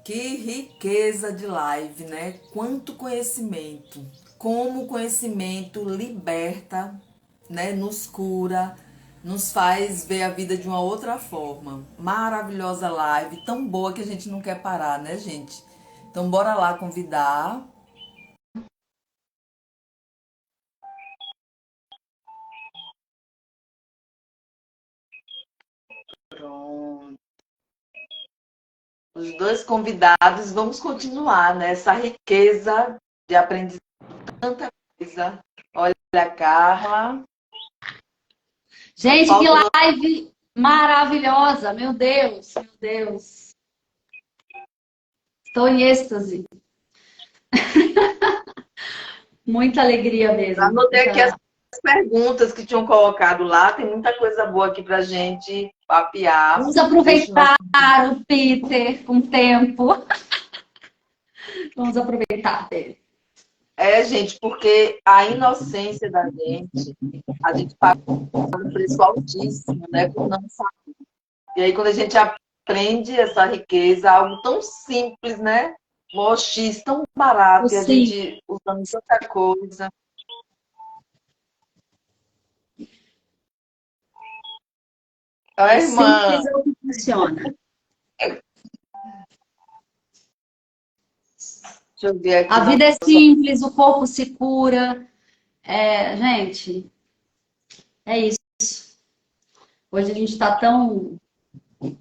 Que riqueza de live, né? Quanto conhecimento. Como o conhecimento liberta, né? Nos cura, nos faz ver a vida de uma outra forma. Maravilhosa live, tão boa que a gente não quer parar, né, gente? Então, bora lá convidar. Pronto. Os dois convidados, vamos continuar, né? Essa riqueza de aprendizagem, tanta coisa. Olha a Carla. Só Gente, que falta o live maravilhosa! Meu Deus, meu Deus. Estou em êxtase. Muita alegria mesmo. Anotei aqui as perguntas que tinham colocado lá. Tem muita coisa boa aqui para gente papear. Vamos Deixa o nosso. aproveitar o Peter com tempo. Vamos aproveitar dele. É, gente, porque a inocência da gente, a gente paga um preço altíssimo, né? Por não saber. E aí, quando a gente aprende essa riqueza, algo tão simples, né? Um X tão barato, e a Sim, gente usando tanta coisa. A o irmã, simples é o que funciona. deixa eu ver aqui A na vida é nossa. simples, o corpo se cura. Gente, é isso. Hoje a gente está tão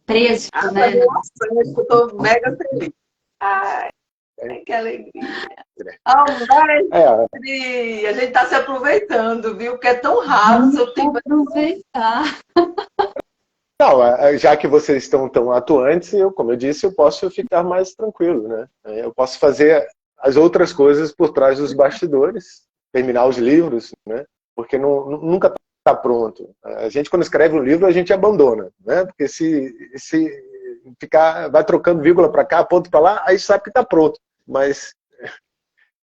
preso, Ah, mas né? nossa, eu estou mega feliz. Ai, que alegria. É, Almestre, a gente está se aproveitando, viu? Porque é tão raro o Vamos seu tempo. aproveitar. não, já que vocês estão tão atuantes, como eu disse, eu posso ficar mais tranquilo, né? Eu posso fazer as outras coisas por trás dos bastidores, terminar os livros, né? Porque nunca está pronto. A gente, quando escreve um livro, a gente abandona, né? Porque se ficar, vai trocando vírgula para cá, ponto para lá, aí sabe que está pronto. Mas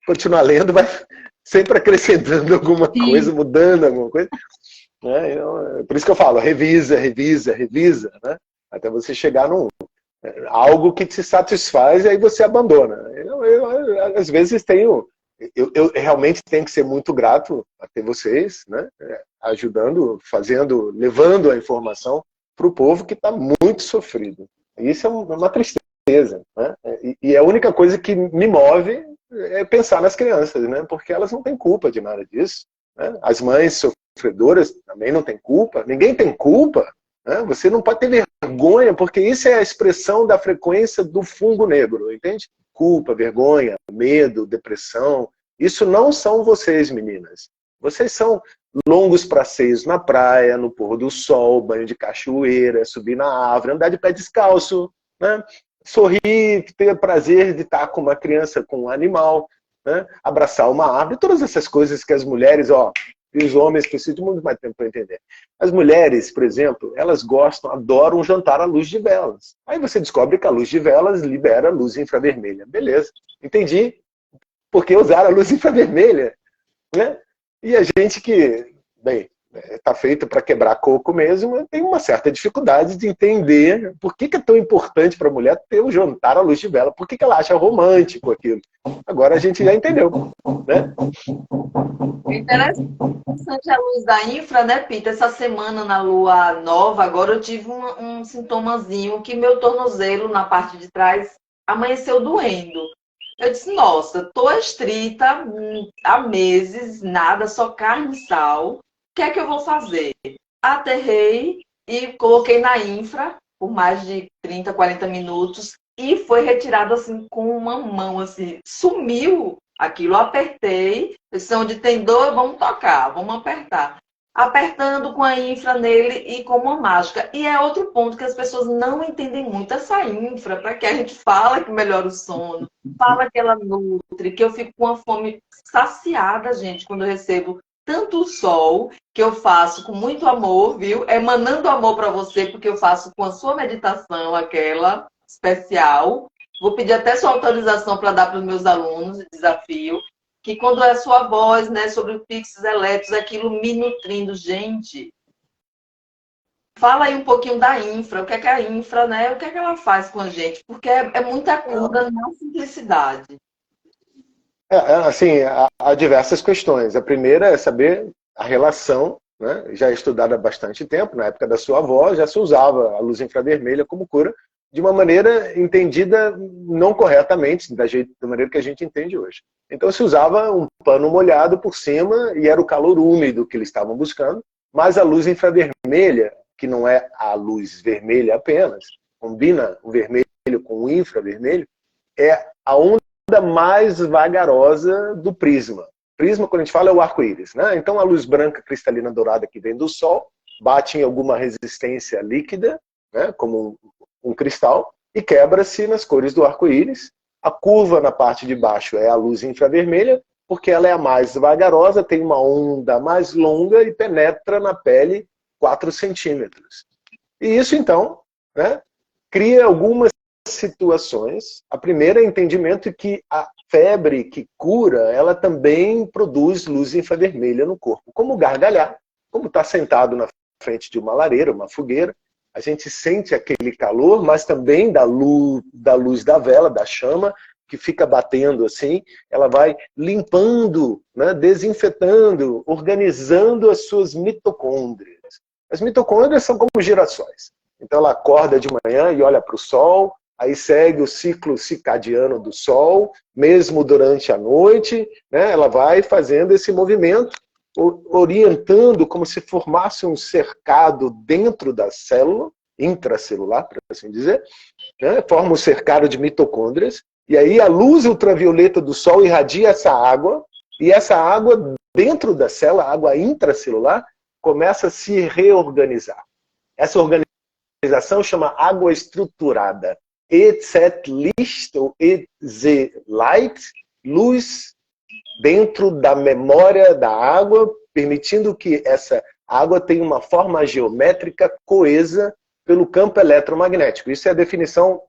continuar lendo vai sempre acrescentando alguma Sim, coisa, mudando alguma coisa. Né? Então, por isso que eu falo, revisa, revisa, revisa, né? Até você chegar num algo que te satisfaz e aí você abandona. Às vezes tenho, eu realmente tenho que ser muito grato a ter vocês, né? Ajudando, fazendo, levando a informação para o povo que está muito sofrido. Isso é uma tristeza, né? E a única coisa que me move é pensar nas crianças, né? Porque elas não têm culpa de nada disso. Né? As mães sofredoras também não têm culpa, ninguém tem culpa. Né? Você não pode ter vergonha, porque isso é a expressão da frequência do fungo negro, entende? Culpa, vergonha, medo, depressão. Isso não são vocês, meninas. Vocês são longos passeios na praia, no pôr do sol, banho de cachoeira, subir na árvore, andar de pé descalço, né? Sorrir, ter prazer de estar com uma criança, com um animal, né? Abraçar uma árvore, todas essas coisas que as mulheres, ó, e os homens precisam de muito mais tempo para entender. As mulheres, por exemplo, elas gostam, adoram jantar à luz de velas. Aí você descobre que a luz de velas libera luz infravermelha. Beleza, entendi. Por que usar a luz infravermelha? Né? E a gente que, bem, está feito para quebrar coco mesmo, tem uma certa dificuldade de entender por que é tão importante para a mulher ter o jantar à luz de vela, por que ela acha romântico aquilo. Agora a gente já entendeu. Né? É interessante a luz da infra, né, Pita? Essa semana na lua nova, agora eu tive um sintomazinho que meu tornozelo na parte de trás amanheceu doendo. Eu disse, nossa, tô estrita há meses, nada, só carne e sal. O que é que eu vou fazer? Aterrei e coloquei na infra por mais de 30, 40 minutos e foi retirado assim com uma mão, assim, sumiu aquilo. Eu apertei, disse, onde tem dor, vamos tocar, vamos apertar. Apertando com a infra nele e com uma mágica. E é outro ponto que as pessoas não entendem muito. Essa infra, para que a gente fala que melhora o sono, fala que ela nutre, que eu fico com uma fome saciada, gente, quando eu recebo tanto o sol, que eu faço com muito amor, viu? Emanando amor para você, porque eu faço com a sua meditação, aquela especial. Vou pedir até sua autorização para dar para os meus alunos o desafio. Que quando é a sua voz, né, sobre o Pixes Elétricos, aquilo me nutrindo. Gente, Fala aí um pouquinho da infra, o que é a infra, né? O que é que ela faz com a gente? Porque é muita cura na simplicidade. Assim, há diversas questões. A primeira é saber a relação, né? Já é estudada há bastante tempo, na época da sua avó, já se usava a luz infravermelha como cura, de uma maneira entendida não corretamente, da maneira que a gente entende hoje. Então se usava um pano molhado por cima e era o calor úmido que eles estavam buscando, mas a luz infravermelha, que não é a luz vermelha apenas, combina o vermelho com o infravermelho, é a onda mais vagarosa do prisma. Prisma, quando a gente fala, é o arco-íris, né? Então a luz branca cristalina dourada que vem do Sol bate em alguma resistência líquida, né? Como um cristal, e quebra-se nas cores do arco-íris. A curva na parte de baixo é a luz infravermelha, porque ela é a mais vagarosa, tem uma onda mais longa e penetra na pele 4 centímetros. E isso, então, né, cria algumas situações. A primeira é o entendimento que a febre que cura, ela também produz luz infravermelha no corpo. Como gargalhar, como estar sentado na frente de uma lareira, uma fogueira, a gente sente aquele calor, mas também da luz da vela, da chama, que fica batendo assim, ela vai limpando, né, desinfetando, organizando as suas mitocôndrias. As mitocôndrias são como girassóis. Então ela acorda de manhã e olha para o sol, aí segue o ciclo circadiano do sol, mesmo durante a noite, né, ela vai fazendo esse movimento, orientando como se formasse um cercado dentro da célula, intracelular, para assim dizer, né, forma um cercado de mitocôndrias, e aí a luz ultravioleta do sol irradia essa água, e essa água dentro da célula, a água intracelular, começa a se reorganizar. Essa organização chama água estruturada. Licht ou Light, luz dentro da memória da água, permitindo que essa água tenha uma forma geométrica coesa pelo campo eletromagnético. Isso é a definição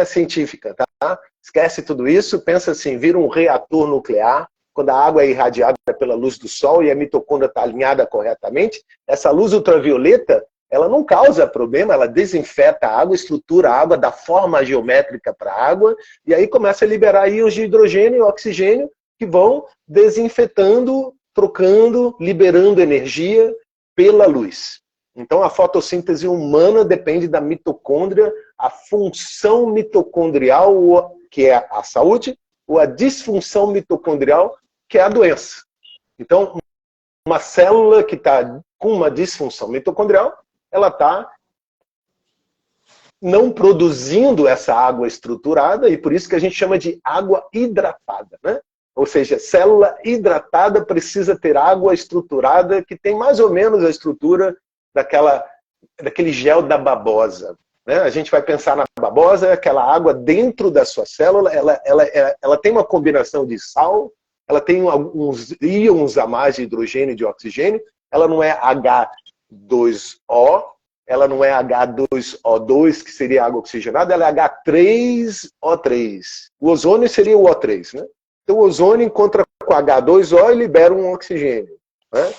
científica, tá? Esquece tudo isso, pensa assim, vira um reator nuclear, quando a água é irradiada pela luz do sol e a mitocôndria está alinhada corretamente, essa luz ultravioleta, ela não causa problema, ela desinfeta a água, estrutura a água, dá forma geométrica para a água, e aí começa a liberar íons de hidrogênio e oxigênio, que vão desinfetando, trocando, liberando energia pela luz. Então a fotossíntese humana depende da mitocôndria, a função mitocondrial, que é a saúde, ou a disfunção mitocondrial, que é a doença. Então, uma célula que está com uma disfunção mitocondrial, ela está não produzindo essa água estruturada, e por isso que a gente chama de água hidratada, né? Ou seja, célula hidratada precisa ter água estruturada, que tem mais ou menos a estrutura daquele gel da babosa. Né? A gente vai pensar na babosa, aquela água dentro da sua célula, ela tem uma combinação de sal, ela tem alguns íons a mais de hidrogênio e de oxigênio, ela não é H2O, ela não é H2O2, que seria água oxigenada, ela é H3O3. O ozônio seria o O3, né? Então o ozônio encontra com H2O e libera um oxigênio. Né?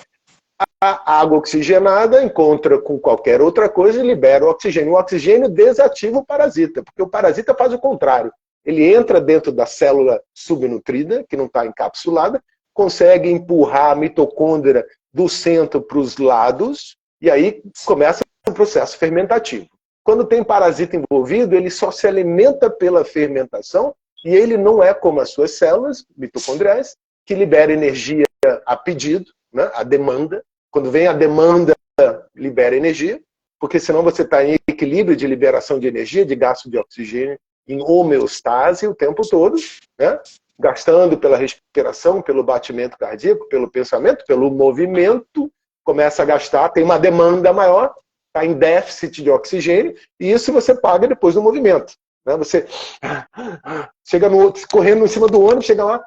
A água oxigenada encontra com qualquer outra coisa e libera o oxigênio. O oxigênio desativa o parasita, porque o parasita faz o contrário. Ele entra dentro da célula subnutrida, que não está encapsulada, consegue empurrar a mitocôndria do centro para os lados, e aí começa o processo fermentativo. Quando tem parasita envolvido, ele só se alimenta pela fermentação, e ele não é como as suas células mitocondriais, que libera energia a pedido, né, a demanda. Quando vem a demanda, libera energia, porque senão você está em equilíbrio de liberação de energia, de gasto de oxigênio, em homeostase o tempo todo, né, gastando pela respiração, pelo batimento cardíaco, pelo pensamento, pelo movimento, começa a gastar, tem uma demanda maior, está em déficit de oxigênio, e isso você paga depois do movimento. Né? Você chega correndo em cima do ônibus, chega lá,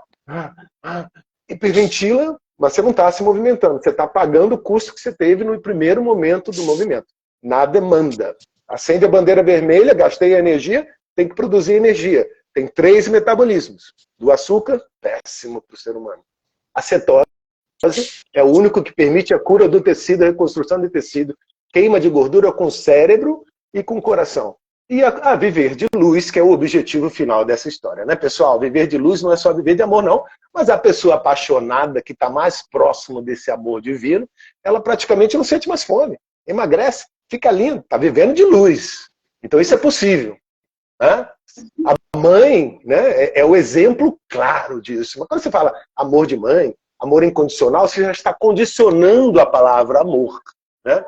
hiperventila, mas você não está se movimentando, você está pagando o custo que você teve no primeiro momento do movimento, na demanda. Acende a bandeira vermelha, gastei a energia, tem que produzir energia. Tem 3 metabolismos. Do açúcar, péssimo para o ser humano. A cetose é o único que permite a cura do tecido, a reconstrução do tecido, Queima de gordura com o cérebro e com o coração. E a viver de luz, que é o objetivo final dessa história, né, pessoal? Viver de luz não é só viver de amor, não. Mas a pessoa apaixonada, que está mais próximo desse amor divino, ela praticamente não sente mais fome. Emagrece, fica lindo, está vivendo de luz. Então isso é possível. Né? A mãe, né, é o exemplo claro disso. Mas quando você fala amor de mãe, amor incondicional, você já está condicionando a palavra amor. Né?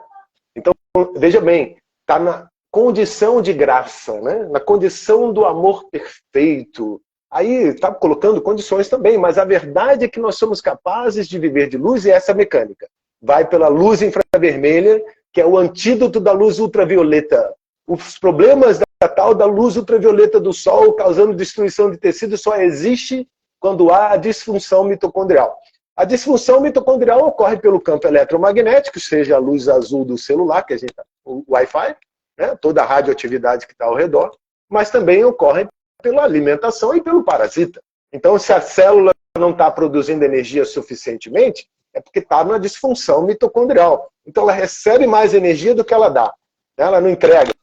Então, veja bem, está na condição de graça, né? Na condição do amor perfeito. Aí está colocando condições também, mas a verdade é que nós somos capazes de viver de luz e essa mecânica. Vai pela luz infravermelha, que é o antídoto da luz ultravioleta. Os problemas da tal da luz ultravioleta do sol causando destruição de tecido só existe quando há a disfunção mitocondrial. A disfunção mitocondrial ocorre pelo campo eletromagnético, seja a luz azul do celular, que a gente o Wi-Fi, né, toda a radioatividade que está ao redor, mas também ocorre pela alimentação e pelo parasita. Então, se a célula não está produzindo energia suficientemente, é porque está numa disfunção mitocondrial. Então, ela recebe mais energia do que ela dá. Ela não entrega.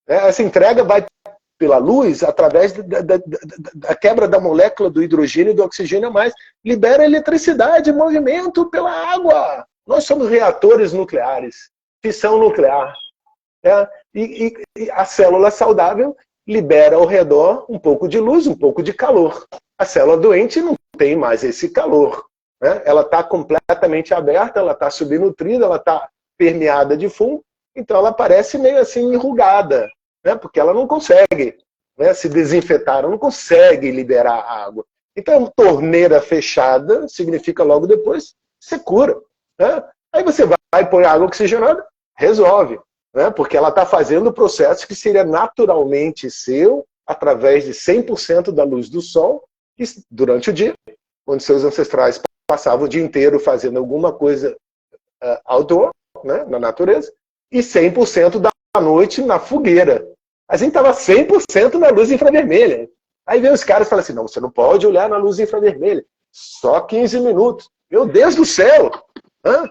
Essa entrega vai pela luz através da quebra da molécula do hidrogênio e do oxigênio a mais. Libera eletricidade, movimento pela água. Nós somos reatores nucleares, fissão nuclear. E a célula saudável libera ao redor um pouco de luz, um pouco de calor. A célula doente não tem mais esse calor. Né? Ela está completamente aberta, ela está subnutrida, ela está permeada de fumo, então ela parece meio assim enrugada, né? Porque ela não consegue, né, se desinfetar, ela não consegue liberar água. Então, torneira fechada significa logo depois secura. Né? Aí você vai e põe água oxigenada, resolve. Né? Porque ela está fazendo o processo que seria naturalmente seu, através de 100% da luz do sol, durante o dia, onde seus ancestrais passavam o dia inteiro fazendo alguma coisa outdoor, né, na natureza, e 100% da noite na fogueira. A gente estava 100% na luz infravermelha. Aí vem os caras e falam assim, não, você não pode olhar na luz infravermelha. Só 15 minutos. Meu Deus do céu! Hã?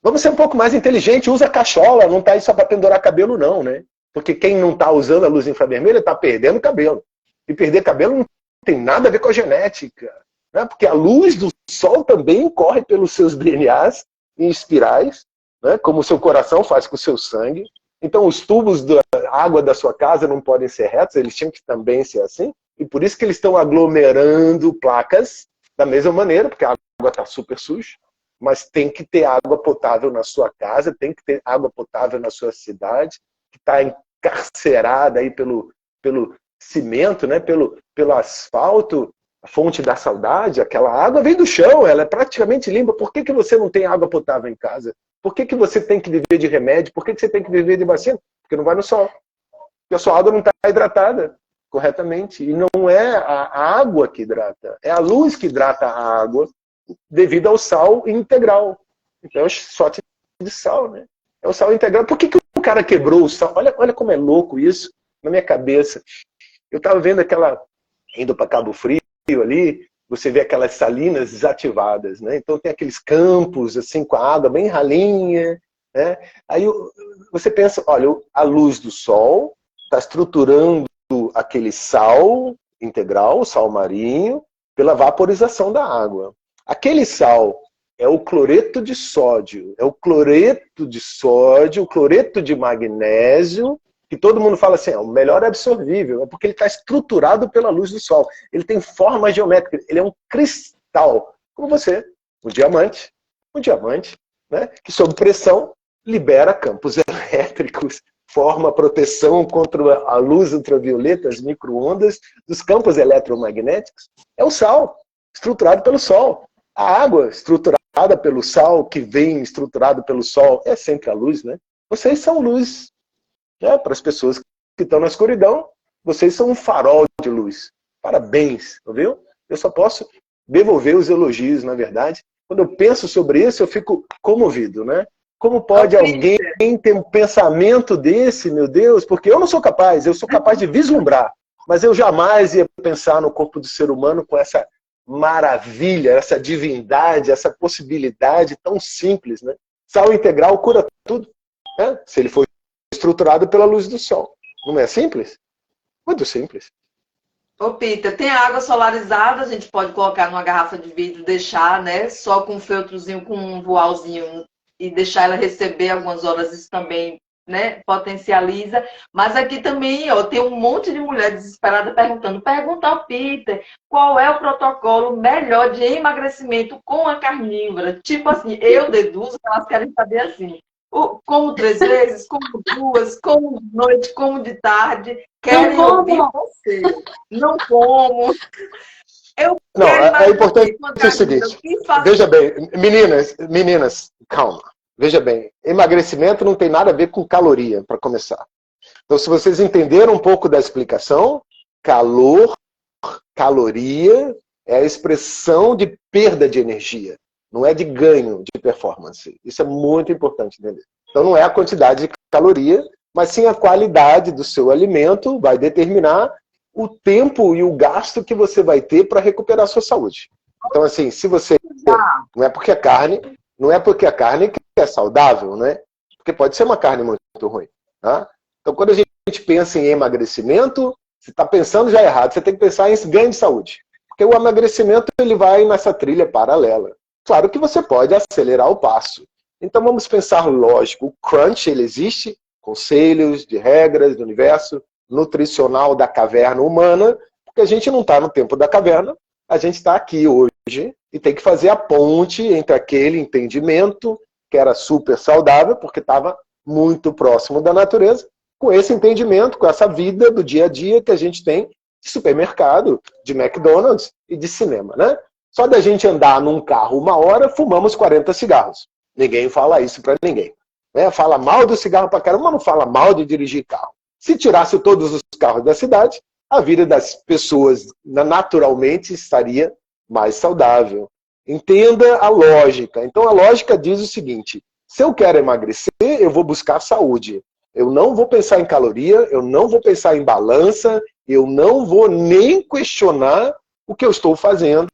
Vamos ser um pouco mais inteligente, usa cachola, não está aí só para pendurar cabelo não, né? Porque quem não está usando a luz infravermelha está perdendo cabelo. E perder cabelo não tem nada a ver com a genética. Né? Porque a luz do sol também corre pelos seus DNAs em espirais, né? Como o seu coração faz com o seu sangue. Então os tubos da água da sua casa não podem ser retos, eles tinham que também ser assim. E por isso que eles estão aglomerando placas da mesma maneira, porque a água está super suja. Mas tem que ter água potável na sua casa, tem que ter água potável na sua cidade, que está encarcerada aí pelo cimento, né? pelo asfalto, a fonte da saudade. Aquela água vem do chão, ela é praticamente limpa. Por que você não tem água potável em casa? Por que você tem que viver de remédio? Por que você tem que viver de vacina? Porque não vai no sol. Porque a sua água não está hidratada corretamente. E não é a água que hidrata, é a luz que hidrata a água, devido ao sal integral. Então, é só de sal, né? É o sal integral. Por que o cara quebrou o sal? Olha como é louco isso na minha cabeça. Eu estava vendo indo para Cabo Frio ali, você vê aquelas salinas desativadas, né? Então tem aqueles campos assim com a água bem ralinha, né? Aí você pensa, olha, a luz do sol está estruturando aquele sal integral, o sal marinho, pela vaporização da água. Aquele sal é o cloreto de sódio, o cloreto de magnésio, que todo mundo fala assim, é o melhor absorvível, é porque ele está estruturado pela luz do sol. Ele tem forma geométrica, ele é um cristal, como você, um diamante, né, que sob pressão libera campos elétricos, forma proteção contra a luz ultravioleta, as micro-ondas dos campos eletromagnéticos. É o sal, estruturado pelo sol. A água estruturada pelo sal, que vem estruturado pelo sol, é sempre a luz, né? Vocês são luz. Né? Para as pessoas que estão na escuridão, vocês são um farol de luz. Parabéns, viu? Eu só posso devolver os elogios, na verdade. Quando eu penso sobre isso, eu fico comovido, né? Como pode alguém ter um pensamento desse, meu Deus? Porque eu não sou capaz, eu sou capaz de vislumbrar, mas eu jamais ia pensar no corpo do ser humano com essa maravilha, essa divindade, essa possibilidade tão simples, né? Sal integral cura tudo. né? Se ele for estruturado pela luz do sol. Não é simples? Muito simples. Ô, Peter, tem água solarizada, a gente pode colocar numa garrafa de vidro, deixar, né, só com um feltrozinho, com um voalzinho e deixar ela receber algumas horas, isso também, né, potencializa. Mas aqui também, ó, tem um monte de mulher desesperada perguntando, pergunta ao Peter, qual é o protocolo melhor de emagrecimento com a carnívora? Tipo assim, eu deduzo que elas querem saber assim, como 3 vezes, como 2, como de noite, como de tarde, querem ouvir você. Não como. Não, é importante o seguinte, veja bem, meninas, calma. Veja bem, emagrecimento não tem nada a ver com caloria, para começar. Então, se vocês entenderam um pouco da explicação, caloria é a expressão de perda de energia, não é de ganho de performance. Isso é muito importante entender. Então, não é a quantidade de caloria, mas sim a qualidade do seu alimento vai determinar o tempo e o gasto que você vai ter para recuperar a sua saúde. Então, assim, se você... Não é porque a carne que é saudável, né? Porque pode ser uma carne muito ruim. Tá? Então, quando a gente pensa em emagrecimento, você está pensando já errado. Você tem que pensar em ganho de saúde. Porque o emagrecimento ele vai nessa trilha paralela. Claro que você pode acelerar o passo. Então, vamos pensar lógico. O crunch, ele existe, conselhos de regras do universo nutricional da caverna humana, porque a gente não está no tempo da caverna, a gente está aqui hoje e tem que fazer a ponte entre aquele entendimento que era super saudável, porque estava muito próximo da natureza, com esse entendimento, com essa vida do dia a dia que a gente tem de supermercado, de McDonald's e de cinema, né? Só da gente andar num carro 1 hora, fumamos 40 cigarros. Ninguém fala isso para ninguém. Né? Fala mal do cigarro para caramba, mas não fala mal de dirigir carro. Se tirasse todos os carros da cidade, a vida das pessoas naturalmente estaria mais saudável. Entenda a lógica. Então a lógica diz o seguinte, se eu quero emagrecer, eu vou buscar saúde. Eu não vou pensar em caloria, eu não vou pensar em balança, eu não vou nem questionar o que eu estou fazendo.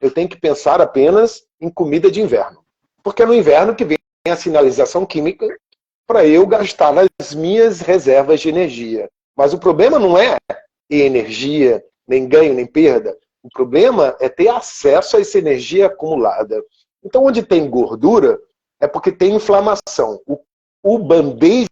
Eu tenho que pensar apenas em comida de inverno. Porque é no inverno que vem a sinalização química para eu gastar nas minhas reservas de energia. Mas o problema não é energia, nem ganho, nem perda. O problema é ter acesso a essa energia acumulada. Então, onde tem gordura, é porque tem inflamação. O band-aid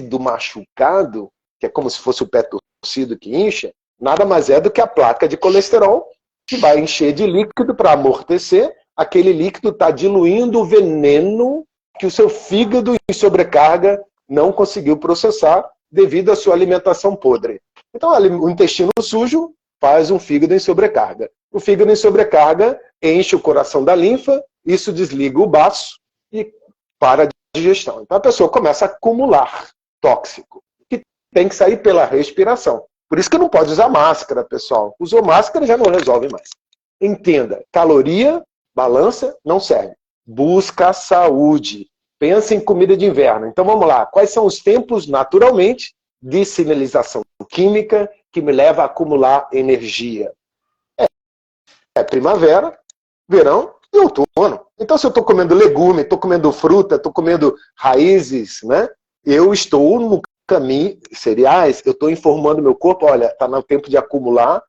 do machucado, que é como se fosse o pé torcido que incha, nada mais é do que a placa de colesterol, que vai encher de líquido para amortecer. Aquele líquido está diluindo o veneno que o seu fígado em sobrecarga não conseguiu processar devido à sua alimentação podre. Então, o intestino sujo faz um fígado em sobrecarga. O fígado em sobrecarga enche o coração da linfa, isso desliga o baço e para a digestão. Então, a pessoa começa a acumular tóxico, que tem que sair pela respiração. Por isso que não pode usar máscara, pessoal. Usou máscara, já não resolve mais. Entenda, caloria, balança, não serve. Busca a saúde. Pensa em comida de inverno. Então vamos lá. Quais são os tempos, naturalmente, de sinalização química que me leva a acumular energia? É primavera, verão e outono. Então se eu estou comendo legume, estou comendo fruta, estou comendo raízes, né? Eu estou no caminho, cereais, eu estou informando meu corpo, olha, está no tempo de acumular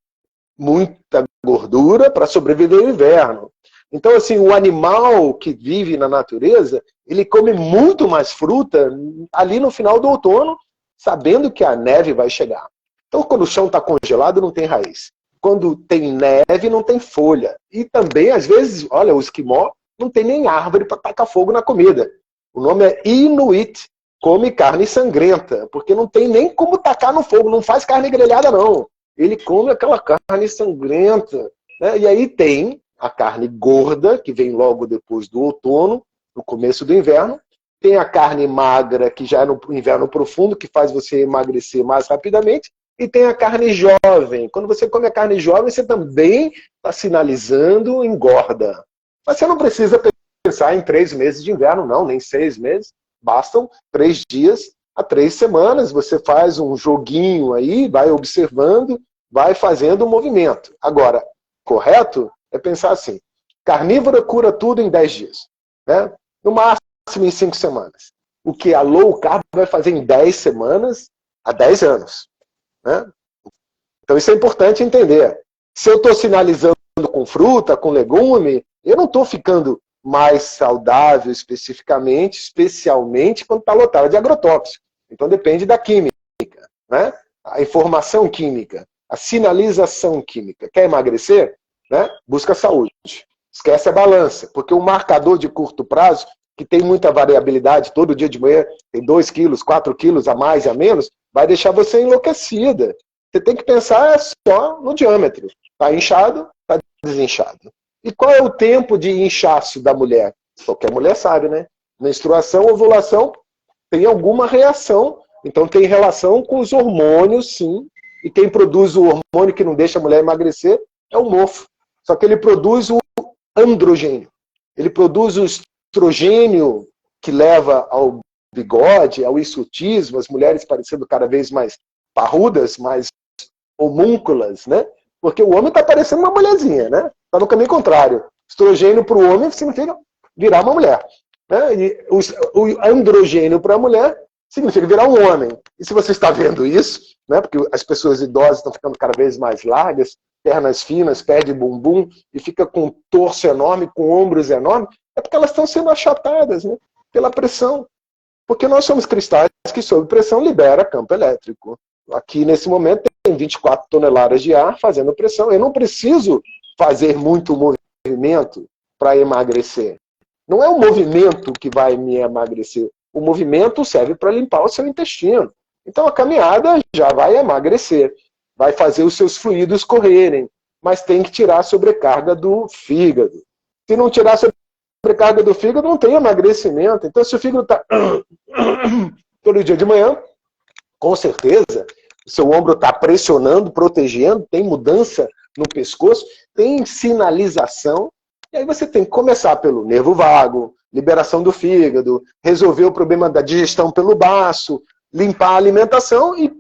muita gordura para sobreviver ao inverno. Então, assim, o animal que vive na natureza, ele come muito mais fruta ali no final do outono, sabendo que a neve vai chegar. Então, quando o chão está congelado, não tem raiz. Quando tem neve, não tem folha. E também, às vezes, olha, o esquimó não tem nem árvore para tacar fogo na comida. O nome é Inuit, come carne sangrenta, porque não tem nem como tacar no fogo, não faz carne grelhada, não. Ele come aquela carne sangrenta. Né? E aí tem a carne gorda, que vem logo depois do outono, no começo do inverno. Tem a carne magra, que já é no inverno profundo, que faz você emagrecer mais rapidamente. E tem a carne jovem. Quando você come a carne jovem, você também está sinalizando engorda. Mas você não precisa pensar em 3 meses de inverno, não, nem 6 meses. Bastam 3 dias a 3 semanas. Você faz um joguinho aí, vai observando, vai fazendo um movimento. Agora, correto é pensar assim, carnívora cura tudo em 10 dias. Né? No máximo em 5 semanas. o que a low carb vai fazer em 10 semanas a 10 anos. Né? Então isso é importante entender. Se eu estou sinalizando com fruta, com legume, eu não estou ficando mais saudável especialmente quando está lotado de agrotóxico. Então depende da química, né? A informação química, a sinalização química. Quer emagrecer? Né? Busca saúde. Esquece a balança, porque o marcador de curto prazo, que tem muita variabilidade, todo dia de manhã tem 2 quilos, 4 quilos a mais e a menos, vai deixar você enlouquecida. Você tem que pensar só no diâmetro. Está inchado, está desinchado. E qual é o tempo de inchaço da mulher? Qualquer mulher sabe, né? Menstruação, ovulação, tem alguma reação. Então tem relação com os hormônios, sim. E quem produz o hormônio que não deixa a mulher emagrecer é o mofo. Só que ele produz o androgênio. Ele produz o estrogênio que leva ao bigode, ao hirsutismo, as mulheres parecendo cada vez mais parrudas, mais homúnculas, né? Porque o homem está parecendo uma mulherzinha, né? Está no caminho contrário. Estrogênio para o homem significa virar uma mulher. Né? E o androgênio para a mulher significa virar um homem. E se você está vendo isso, né? Porque as pessoas idosas estão ficando cada vez mais largas, pernas finas, perde bumbum e fica com um torso enorme, com ombros enormes, é porque elas estão sendo achatadas, né? Pela pressão. Porque nós somos cristais que, sob pressão, libera campo elétrico. Aqui, nesse momento, tem 24 toneladas de ar fazendo pressão. Eu não preciso fazer muito movimento para emagrecer. Não é o movimento que vai me emagrecer. O movimento serve para limpar o seu intestino. Então, a caminhada já vai emagrecer. Vai fazer os seus fluidos correrem. Mas tem que tirar a sobrecarga do fígado. Se não tirar a sobrecarga do fígado, não tem emagrecimento. Então, se o fígado está todo dia de manhã, com certeza, o seu ombro está pressionando, protegendo, tem mudança no pescoço, tem sinalização, e aí você tem que começar pelo nervo vago, liberação do fígado, resolver o problema da digestão pelo baço, limpar a alimentação e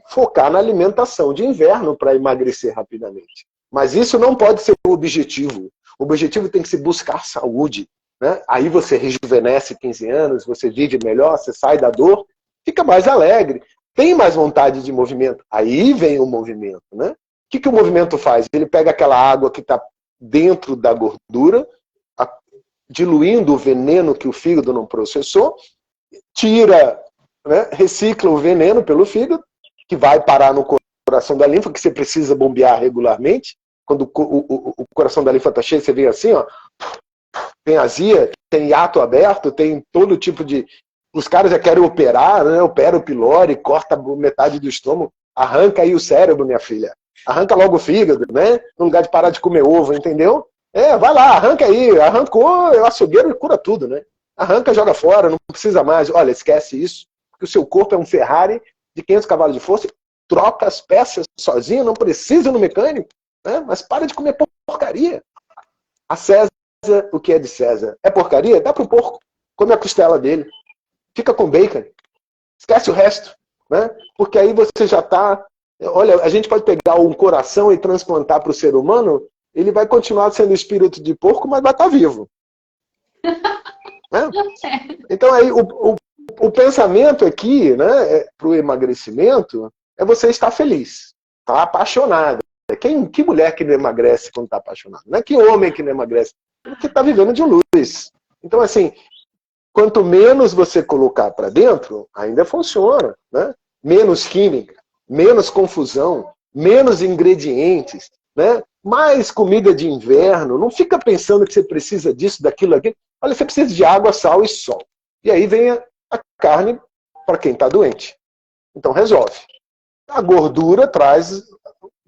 focar na alimentação de inverno para emagrecer rapidamente. Mas isso não pode ser o objetivo. O objetivo tem que ser buscar saúde. Né? Aí você rejuvenesce 15 anos, você vive melhor, você sai da dor, fica mais alegre, tem mais vontade de movimento. Aí vem o movimento. Né? O que o movimento faz? Ele pega aquela água que está dentro da gordura, diluindo o veneno que o fígado não processou, tira, né, recicla o veneno pelo fígado, que vai parar no coração da linfa, que você precisa bombear regularmente. Quando o coração da linfa está cheio, você vê assim, ó, tem azia, tem hiato aberto, tem todo tipo de... Os caras já querem operar, né? Opera o pylori, corta metade do estômago, arranca aí o cérebro, minha filha. Arranca logo o fígado, né? No lugar de parar de comer ovo, entendeu? Vai lá, arranca aí. Arrancou, o açougueiro cura tudo, né? Arranca, joga fora, não precisa mais. Olha, esquece isso, porque o seu corpo é um Ferrari de 500 cavalos de força, troca as peças sozinho, não precisa no mecânico, né? Mas para de comer porcaria. A César, o que é de César? É porcaria? Dá pro porco. Come a costela dele. Fica com bacon. Esquece o resto. Né? Porque aí você já está... Olha, a gente pode pegar um coração e transplantar para o ser humano, ele vai continuar sendo espírito de porco, mas vai estar vivo. Né? Então aí o pensamento aqui, né, para o emagrecimento, é você estar feliz, estar apaixonado. Que mulher que não emagrece quando está apaixonada? Não é que homem que não emagrece, porque está vivendo de luz. Então, assim, quanto menos você colocar para dentro, ainda funciona. Né? Menos química, menos confusão, menos ingredientes, né? Mais comida de inverno. Não fica pensando que você precisa disso, daquilo, aquilo. Olha, você precisa de água, sal e sol. E aí vem a carne para quem está doente. Então resolve. A gordura traz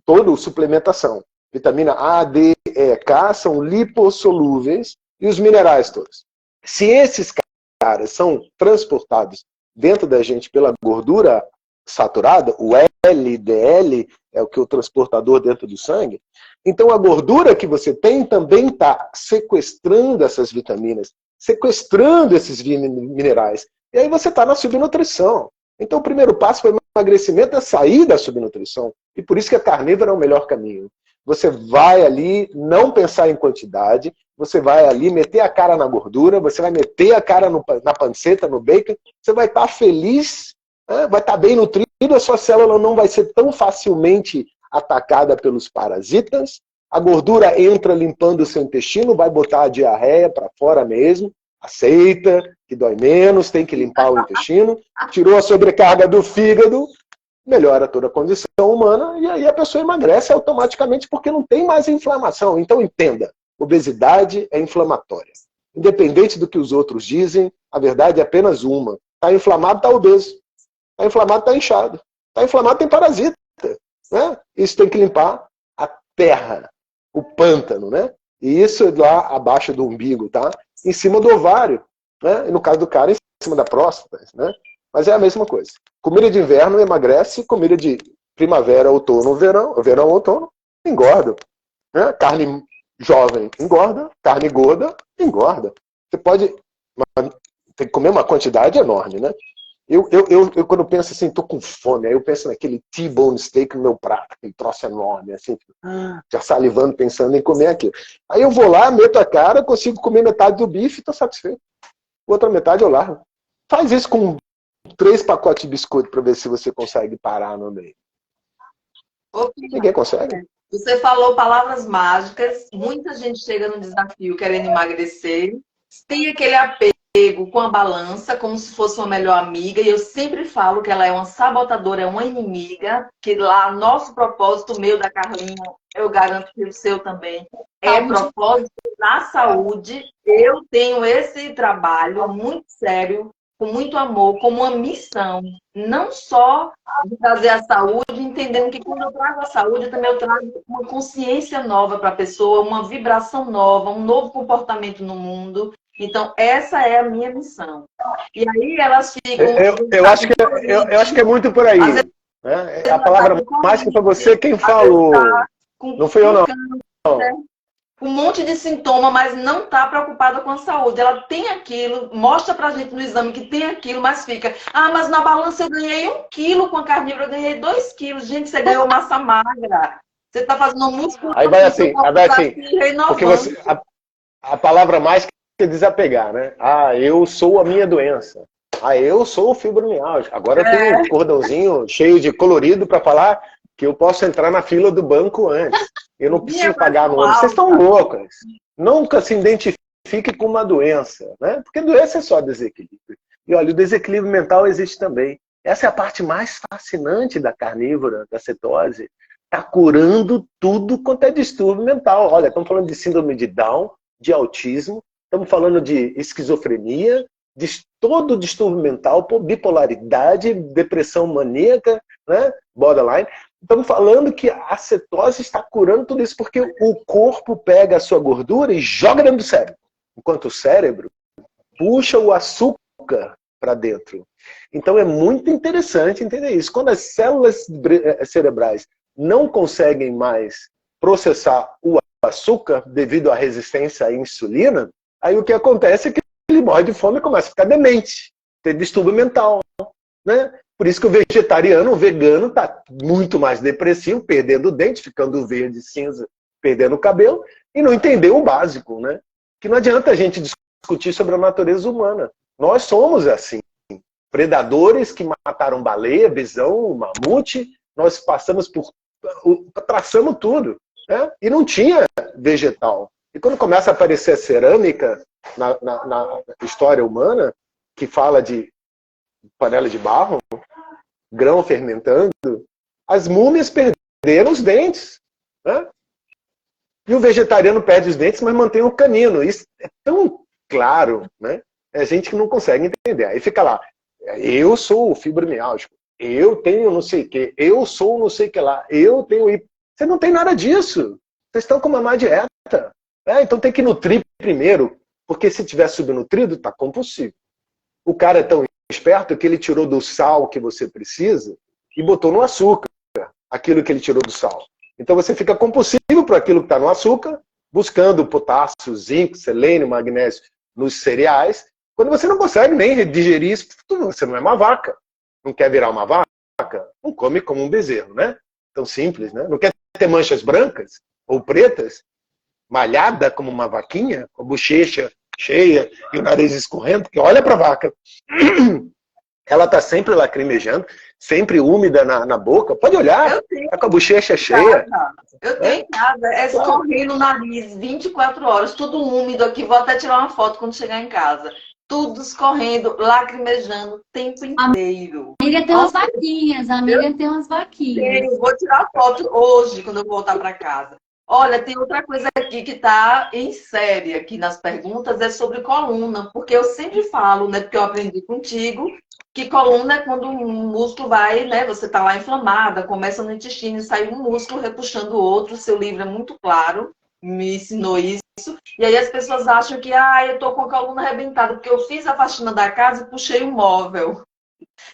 toda a suplementação. Vitamina A, D, E, K são lipossolúveis e os minerais todos. Se esses caras são transportados dentro da gente pela gordura saturada, o LDL é o que é o transportador dentro do sangue, então a gordura que você tem também está sequestrando essas vitaminas, sequestrando esses minerais. E aí você está na subnutrição. Então o primeiro passo para o emagrecimento é sair da subnutrição. E por isso que a carnívora é o melhor caminho. Você vai ali não pensar em quantidade, você vai ali meter a cara na gordura, você vai meter a cara na panceta, no bacon, você vai estar feliz, né? Vai estar bem nutrido, a sua célula não vai ser tão facilmente atacada pelos parasitas, a gordura entra limpando o seu intestino, vai botar a diarreia para fora mesmo, aceita, que dói menos, tem que limpar o intestino, tirou a sobrecarga do fígado, melhora toda a condição humana, e aí a pessoa emagrece automaticamente porque não tem mais inflamação. Então entenda, obesidade é inflamatória. Independente do que os outros dizem, a verdade é apenas uma. Está inflamado, está obeso. Está inflamado, está inchado. Está inflamado, tem parasita. Né? Isso tem que limpar a terra, o pântano, né? E isso lá abaixo do umbigo, tá? Em cima do ovário, né? E no caso do cara, em cima da próstata, né? Mas é a mesma coisa. Comida de inverno emagrece, comida de primavera, outono, verão, outono, engorda. Né? Carne jovem engorda, carne gorda engorda. Você pode tem que comer uma quantidade enorme, né? Eu quando penso assim, tô com fome, aí eu penso naquele T-bone steak no meu prato, aquele troço enorme, assim, já salivando, pensando em comer aquilo. Aí eu vou lá, meto a cara, consigo comer metade do bife e tô satisfeito. Outra metade eu largo. Faz isso com 3 pacotes de biscoito para ver se você consegue parar no meio. Ninguém consegue. Você falou palavras mágicas, muita gente chega no desafio querendo emagrecer, tem aquele apego com a balança, como se fosse uma melhor amiga, e eu sempre falo que ela é uma sabotadora, é uma inimiga, que lá, nosso propósito, meu, da Carlinha, eu garanto que o seu também, é propósito na saúde. Eu tenho esse trabalho muito sério, com muito amor, como uma missão, não só de trazer a saúde, entendendo que quando eu trago a saúde, também eu trago uma consciência nova para a pessoa, uma vibração nova, um novo comportamento no mundo. Então, essa é a minha missão. E aí elas ficam... Eu acho que é muito por aí. Né? A palavra mágica para você, quem falou? Não fui eu, não. Um monte de sintoma, mas não está preocupada com a saúde. Ela tem aquilo, mostra pra gente no exame que tem aquilo, mas fica, mas na balança eu ganhei 1 quilo, com a carnívora eu ganhei 2 quilos. Gente, você ganhou massa magra. Você está fazendo um músculo. Aí vai assim, porque a palavra mágica é desapegar, né? Eu sou a minha doença. Eu sou o fibromialgia. Agora eu tenho um cordãozinho cheio de colorido para falar que eu posso entrar na fila do banco antes. Eu não preciso pagar no ano. Vocês estão loucas. Nunca se identifique com uma doença, né? Porque doença é só desequilíbrio. E olha, o desequilíbrio mental existe também. Essa é a parte mais fascinante da carnívora, da cetose. Está curando tudo quanto é distúrbio mental. Olha, estamos falando de síndrome de Down, de autismo, estamos falando de esquizofrenia, de todo distúrbio mental, bipolaridade, depressão maníaca, né? Borderline. Estamos falando que a cetose está curando tudo isso, porque o corpo pega a sua gordura e joga dentro do cérebro. Enquanto o cérebro puxa o açúcar para dentro. Então é muito interessante entender isso. Quando as células cerebrais não conseguem mais processar o açúcar devido à resistência à insulina, aí o que acontece é que ele morre de fome e começa a ficar demente, ter distúrbio mental, né? Por isso que o vegetariano, o vegano, está muito mais depressivo, perdendo o dente, ficando verde, cinza, perdendo o cabelo, e não entendeu o básico, né? Que não adianta a gente discutir sobre a natureza humana. Nós somos assim. Predadores que mataram baleia, bisão, mamute, nós passamos por... traçamos tudo, né? E não tinha vegetal. E quando começa a aparecer a cerâmica na história humana, que fala de panela de barro, grão fermentando, as múmias perderam os dentes, né? E o vegetariano perde os dentes, mas mantém o canino. Isso é tão claro, né? É gente que não consegue entender. Aí fica lá, eu sou o fibromialgico, eu tenho não sei o que, eu sou não sei o que lá, eu tenho... Você não tem nada disso. Vocês estão com uma má dieta. Então tem que nutrir primeiro, porque se tiver subnutrido, está compulsivo. O cara é tão esperto que ele tirou do sal que você precisa e botou no açúcar aquilo que ele tirou do sal. Então você fica compulsivo para aquilo que está no açúcar, buscando potássio, zinco, selênio, magnésio nos cereais, quando você não consegue nem digerir isso. Você não é uma vaca. Não quer virar uma vaca? Não come como um bezerro, né? Tão simples, né? Não quer ter manchas brancas ou pretas? malhada como uma vaquinha, com a bochecha cheia e o nariz escorrendo, porque olha para a vaca. Ela está sempre lacrimejando, sempre úmida na boca. Pode olhar, está com a bochecha cheia. Eu tenho em casa, escorrendo o nariz 24 horas, tudo úmido aqui. Vou até tirar uma foto quando chegar em casa. Tudo escorrendo, lacrimejando o tempo inteiro. A amiga tem umas vaquinhas, a amiga tem umas vaquinhas. Eu vou tirar foto hoje, quando eu voltar para casa. Olha, tem outra coisa aqui que está em série aqui nas perguntas, é sobre coluna. Porque eu sempre falo, né, porque eu aprendi contigo, que coluna é quando um músculo vai, né, você está lá inflamada, começa no intestino e sai um músculo repuxando o outro. Seu livro é muito claro, me ensinou isso. E aí as pessoas acham que eu tô com a coluna arrebentada, porque eu fiz a faxina da casa e puxei o móvel.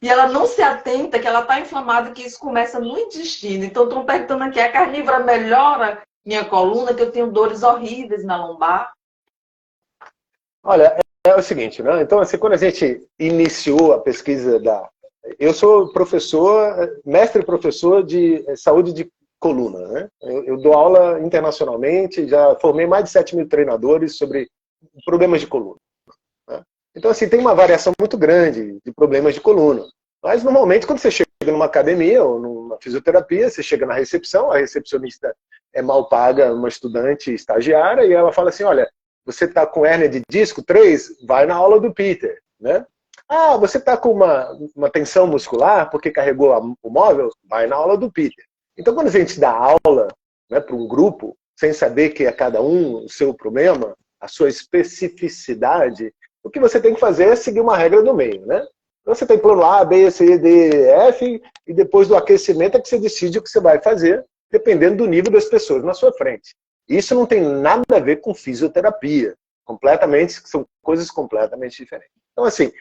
E ela não se atenta que ela está inflamada, que isso começa no intestino. Então estão perguntando aqui, a carnívora melhora minha coluna, que eu tenho dores horríveis na lombar? Olha, é o seguinte, né? Então, assim, quando a gente iniciou a pesquisa eu sou professor, mestre e professor de saúde de coluna, né? Eu dou aula internacionalmente, já formei mais de 7.000 treinadores sobre problemas de coluna. Né? Então, assim, tem uma variação muito grande de problemas de coluna. Mas, normalmente, quando você chega numa academia ou numa fisioterapia, você chega na recepção, a recepcionista é mal paga, uma estudante estagiária, e ela fala assim, olha, você está com hérnia de disco 3, vai na aula do Peter, né? Ah, você está com uma tensão muscular porque carregou o móvel, vai na aula do Peter. Então, quando a gente dá aula, né, para um grupo, sem saber que é cada um o seu problema, a sua especificidade, o que você tem que fazer é seguir uma regra do meio, né? Então, você tem plano A, B, C, D, F, e depois do aquecimento é que você decide o que você vai fazer, dependendo do nível das pessoas na sua frente. Isso não tem nada a ver com fisioterapia. São coisas completamente diferentes. Então, assim,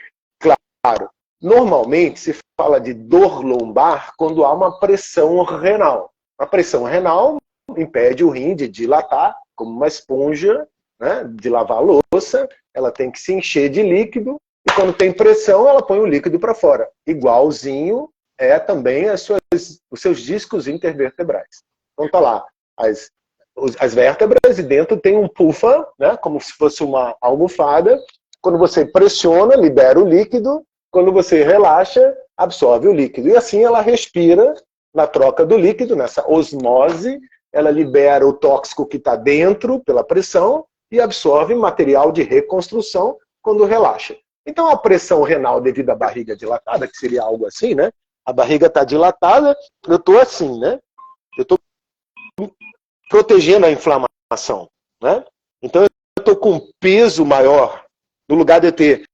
claro, normalmente se fala de dor lombar quando há uma pressão renal. A pressão renal impede o rim de dilatar, como uma esponja, né, de lavar a louça, ela tem que se encher de líquido, e quando tem pressão, ela põe o líquido para fora. Igualzinho é também os seus discos intervertebrais. Então tá lá, as vértebras, e dentro tem um pufa, né, como se fosse uma almofada. Quando você pressiona, libera o líquido. Quando você relaxa, absorve o líquido. E assim ela respira na troca do líquido, nessa osmose. Ela libera o tóxico que está dentro pela pressão e absorve material de reconstrução quando relaxa. Então a pressão renal devido à barriga dilatada, que seria algo assim, né? A barriga está dilatada, eu estou assim, né? Eu estou protegendo a inflamação, né? Então eu estou com um peso maior. No lugar de eu ter,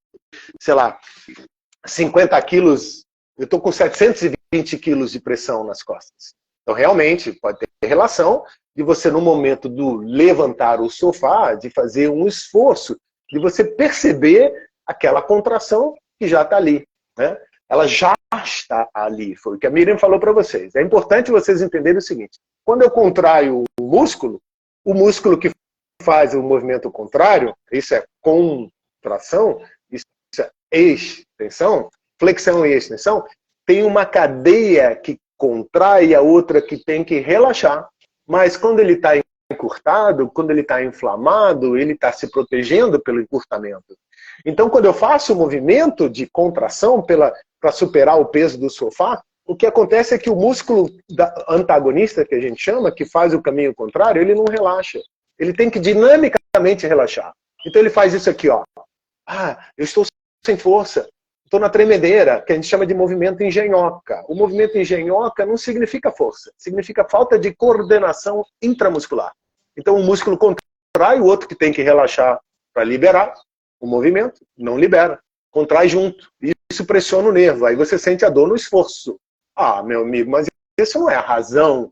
sei lá, 50 quilos, eu estou com 720 quilos de pressão nas costas. Então realmente pode ter relação de você, no momento do levantar o sofá, de fazer um esforço, de você perceber aquela contração que já está ali, né? Ela já está ali, foi o que a Miriam falou para vocês. É importante vocês entenderem o seguinte, quando eu contraio o músculo que faz o movimento contrário, isso é contração, isso é extensão, flexão e extensão, tem uma cadeia que contrai e a outra que tem que relaxar. Mas quando ele está encurtado, quando ele está inflamado, ele está se protegendo pelo encurtamento. Então, quando eu faço o movimento de contração para superar o peso do sofá, o que acontece é que o músculo antagonista, que a gente chama, que faz o caminho contrário, ele não relaxa. Ele tem que dinamicamente relaxar. Então ele faz isso aqui, ó. Eu estou sem força, estou na tremedeira, que a gente chama de movimento engenhoca. O movimento engenhoca não significa força, significa falta de coordenação intramuscular. Então o músculo contrai, o outro que tem que relaxar para liberar o movimento, não libera. Contrai junto. E isso pressiona o nervo. Aí você sente a dor no esforço. Meu amigo, mas isso não é a razão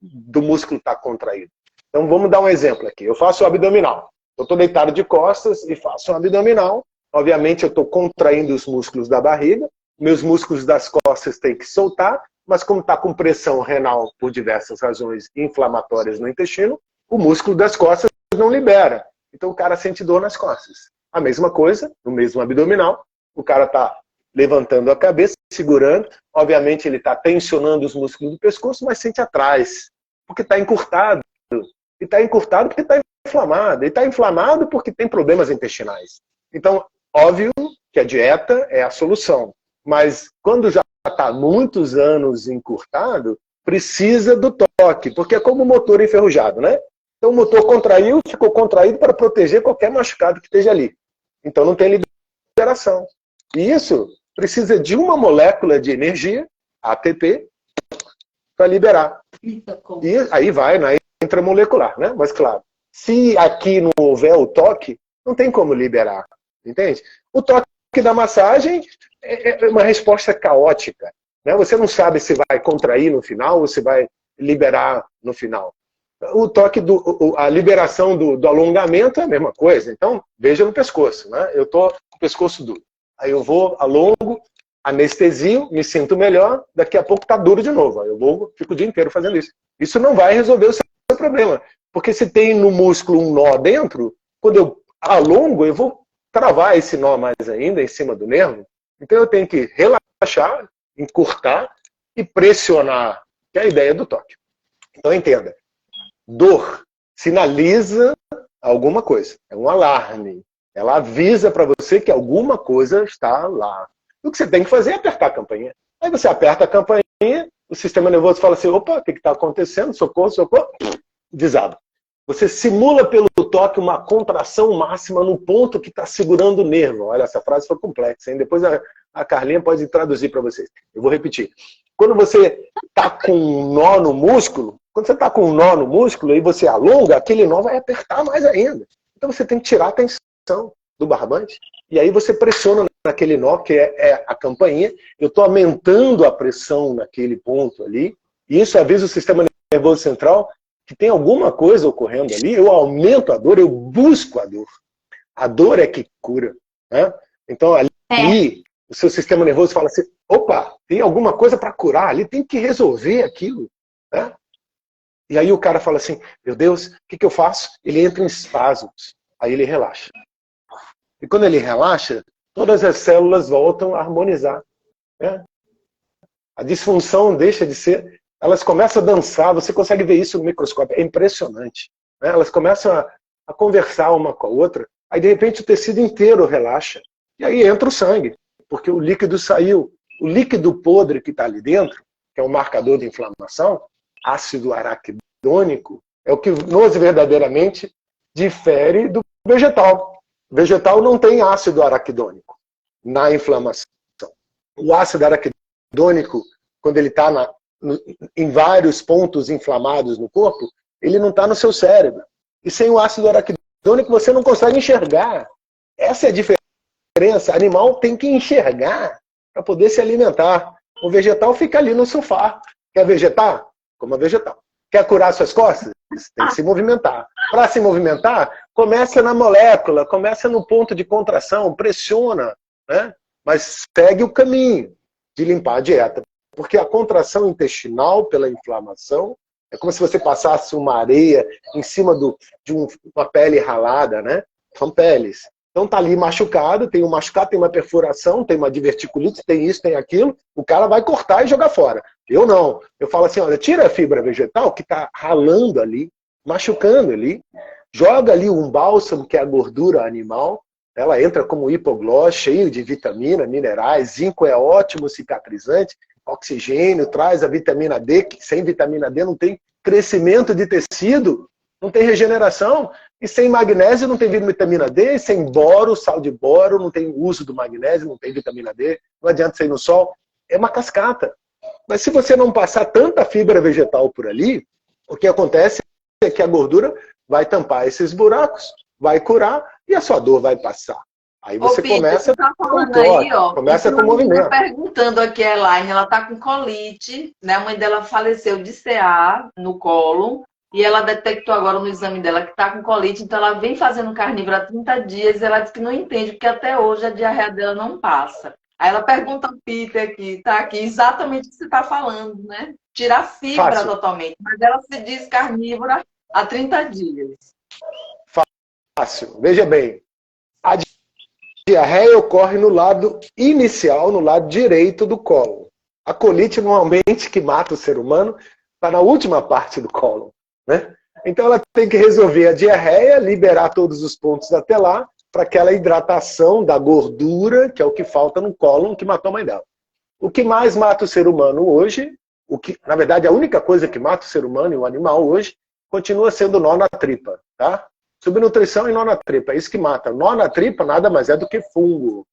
do músculo estar contraído. Então vamos dar um exemplo aqui. Eu faço o abdominal. Eu estou deitado de costas e faço um abdominal. Obviamente eu estou contraindo os músculos da barriga. Meus músculos das costas têm que soltar. Mas como está com pressão renal por diversas razões inflamatórias no intestino, o músculo das costas não libera. Então o cara sente dor nas costas. A mesma coisa, no mesmo abdominal, o cara está levantando a cabeça, segurando. Obviamente ele está tensionando os músculos do pescoço, mas sente atrás, porque está encurtado. E está encurtado porque está inflamado. Ele está inflamado porque tem problemas intestinais. Então, óbvio que a dieta é a solução. Mas quando já está muitos anos encurtado, precisa do toque, porque é como o motor enferrujado, né? Então o motor contraiu, ficou contraído para proteger qualquer machucado que esteja ali. Então não tem liberação. E isso precisa de uma molécula de energia, ATP, para liberar. E aí vai na intramolecular, né? Mas claro, se aqui não houver o toque, não tem como liberar, entende? O toque da massagem é uma resposta caótica, né? Você não sabe se vai contrair no final ou se vai liberar no final. O toque, a liberação do alongamento é a mesma coisa. Então, veja no pescoço, né? Eu estou com o pescoço duro. Aí eu vou, alongo, anestesio, me sinto melhor, daqui a pouco está duro de novo. Aí eu fico o dia inteiro fazendo isso. Isso não vai resolver o seu problema. Porque se tem no músculo um nó dentro, quando eu alongo, eu vou travar esse nó mais ainda em cima do nervo. Então eu tenho que relaxar, encurtar e pressionar, que é a ideia do toque. Então entenda. Dor sinaliza alguma coisa. É um alarme. Ela avisa para você que alguma coisa está lá. O que você tem que fazer é apertar a campainha. Aí você aperta a campainha, o sistema nervoso fala assim, opa, o que está acontecendo? Socorro, socorro. Desaba. Você simula pelo toque uma contração máxima no ponto que está segurando o nervo. Olha, essa frase foi complexa, hein? Depois a Carlinha pode traduzir para vocês. Eu vou repetir. Quando você está com um nó no músculo, aí você alonga, aquele nó vai apertar mais ainda. Então você tem que tirar a tensão do barbante. E aí você pressiona naquele nó, que é a campainha. Eu estou aumentando a pressão naquele ponto ali. E isso avisa o sistema nervoso central que tem alguma coisa ocorrendo ali. Eu aumento a dor, eu busco a dor. A dor é que cura, né? Então ali o seu sistema nervoso fala assim, opa, tem alguma coisa para curar ali, tem que resolver aquilo, né? E aí o cara fala assim, meu Deus, o que eu faço? Ele entra em espasmos, aí ele relaxa. E quando ele relaxa, todas as células voltam a harmonizar, né? A disfunção deixa de ser, elas começam a dançar, você consegue ver isso no microscópio, é impressionante, né? Elas começam a conversar uma com a outra, aí de repente o tecido inteiro relaxa, e aí entra o sangue, porque o líquido saiu. O líquido podre que está ali dentro, que é um marcador de inflamação, ácido araquidônico, é o que nos verdadeiramente difere do vegetal. O vegetal não tem ácido araquidônico na inflamação. O ácido araquidônico, quando ele está em vários pontos inflamados no corpo, ele não está no seu cérebro. E sem o ácido araquidônico você não consegue enxergar. Essa é a diferença. O animal tem que enxergar para poder se alimentar. O vegetal fica ali no sofá. Quer vegetar? Coma vegetal. Quer curar suas costas? Tem que se movimentar. Para se movimentar, começa na molécula, começa no ponto de contração, pressiona, né? Mas segue o caminho de limpar a dieta. Porque a contração intestinal pela inflamação é como se você passasse uma areia em cima de uma pele ralada, né? São peles. Então tá ali machucado, tem um machucado, tem uma perfuração, tem uma diverticulite, tem isso, tem aquilo. O cara vai cortar e jogar fora. Eu não. Eu falo assim, olha, tira a fibra vegetal que tá ralando ali, machucando ali, joga ali um bálsamo, que é a gordura animal, ela entra como hipoglós, cheio de vitamina, minerais, zinco é ótimo cicatrizante, oxigênio, traz a vitamina D, que sem vitamina D não tem crescimento de tecido, não tem regeneração, e sem magnésio não tem vitamina D, e sem boro, sal de boro, não tem uso do magnésio, não tem vitamina D, não adianta sair no sol, é uma cascata. Mas se você não passar tanta fibra vegetal por ali, o que acontece é que a gordura vai tampar esses buracos, vai curar e a sua dor vai passar. Aí você começa tá falando aí, ó, começa com o movimento. Perguntando aqui a Elaine, ela tá com colite, né? A mãe dela faleceu de CA no colo e ela detectou agora no exame dela que tá com colite, então ela vem fazendo carnívoro há 30 dias e ela disse que não entende, porque até hoje a diarreia dela não passa. Aí ela pergunta ao Peter aqui, tá aqui, exatamente o que você tá falando, né? Tirar fibra Fácil. Totalmente, mas ela se diz carnívora há 30 dias. Fácil. Veja bem, a diarreia ocorre no lado inicial, no lado direito do cólon. A colite, normalmente, que mata o ser humano, está na última parte do cólon, né? Então ela tem que resolver a diarreia, liberar todos os pontos até lá, para aquela hidratação da gordura, que é o que falta no cólon, que matou a mãe dela. O que mais mata o ser humano hoje, na verdade a única coisa que mata o ser humano e o animal hoje, continua sendo nó na tripa, tá? Subnutrição e nó na tripa, é isso que mata. Nó na tripa nada mais é do que fungo,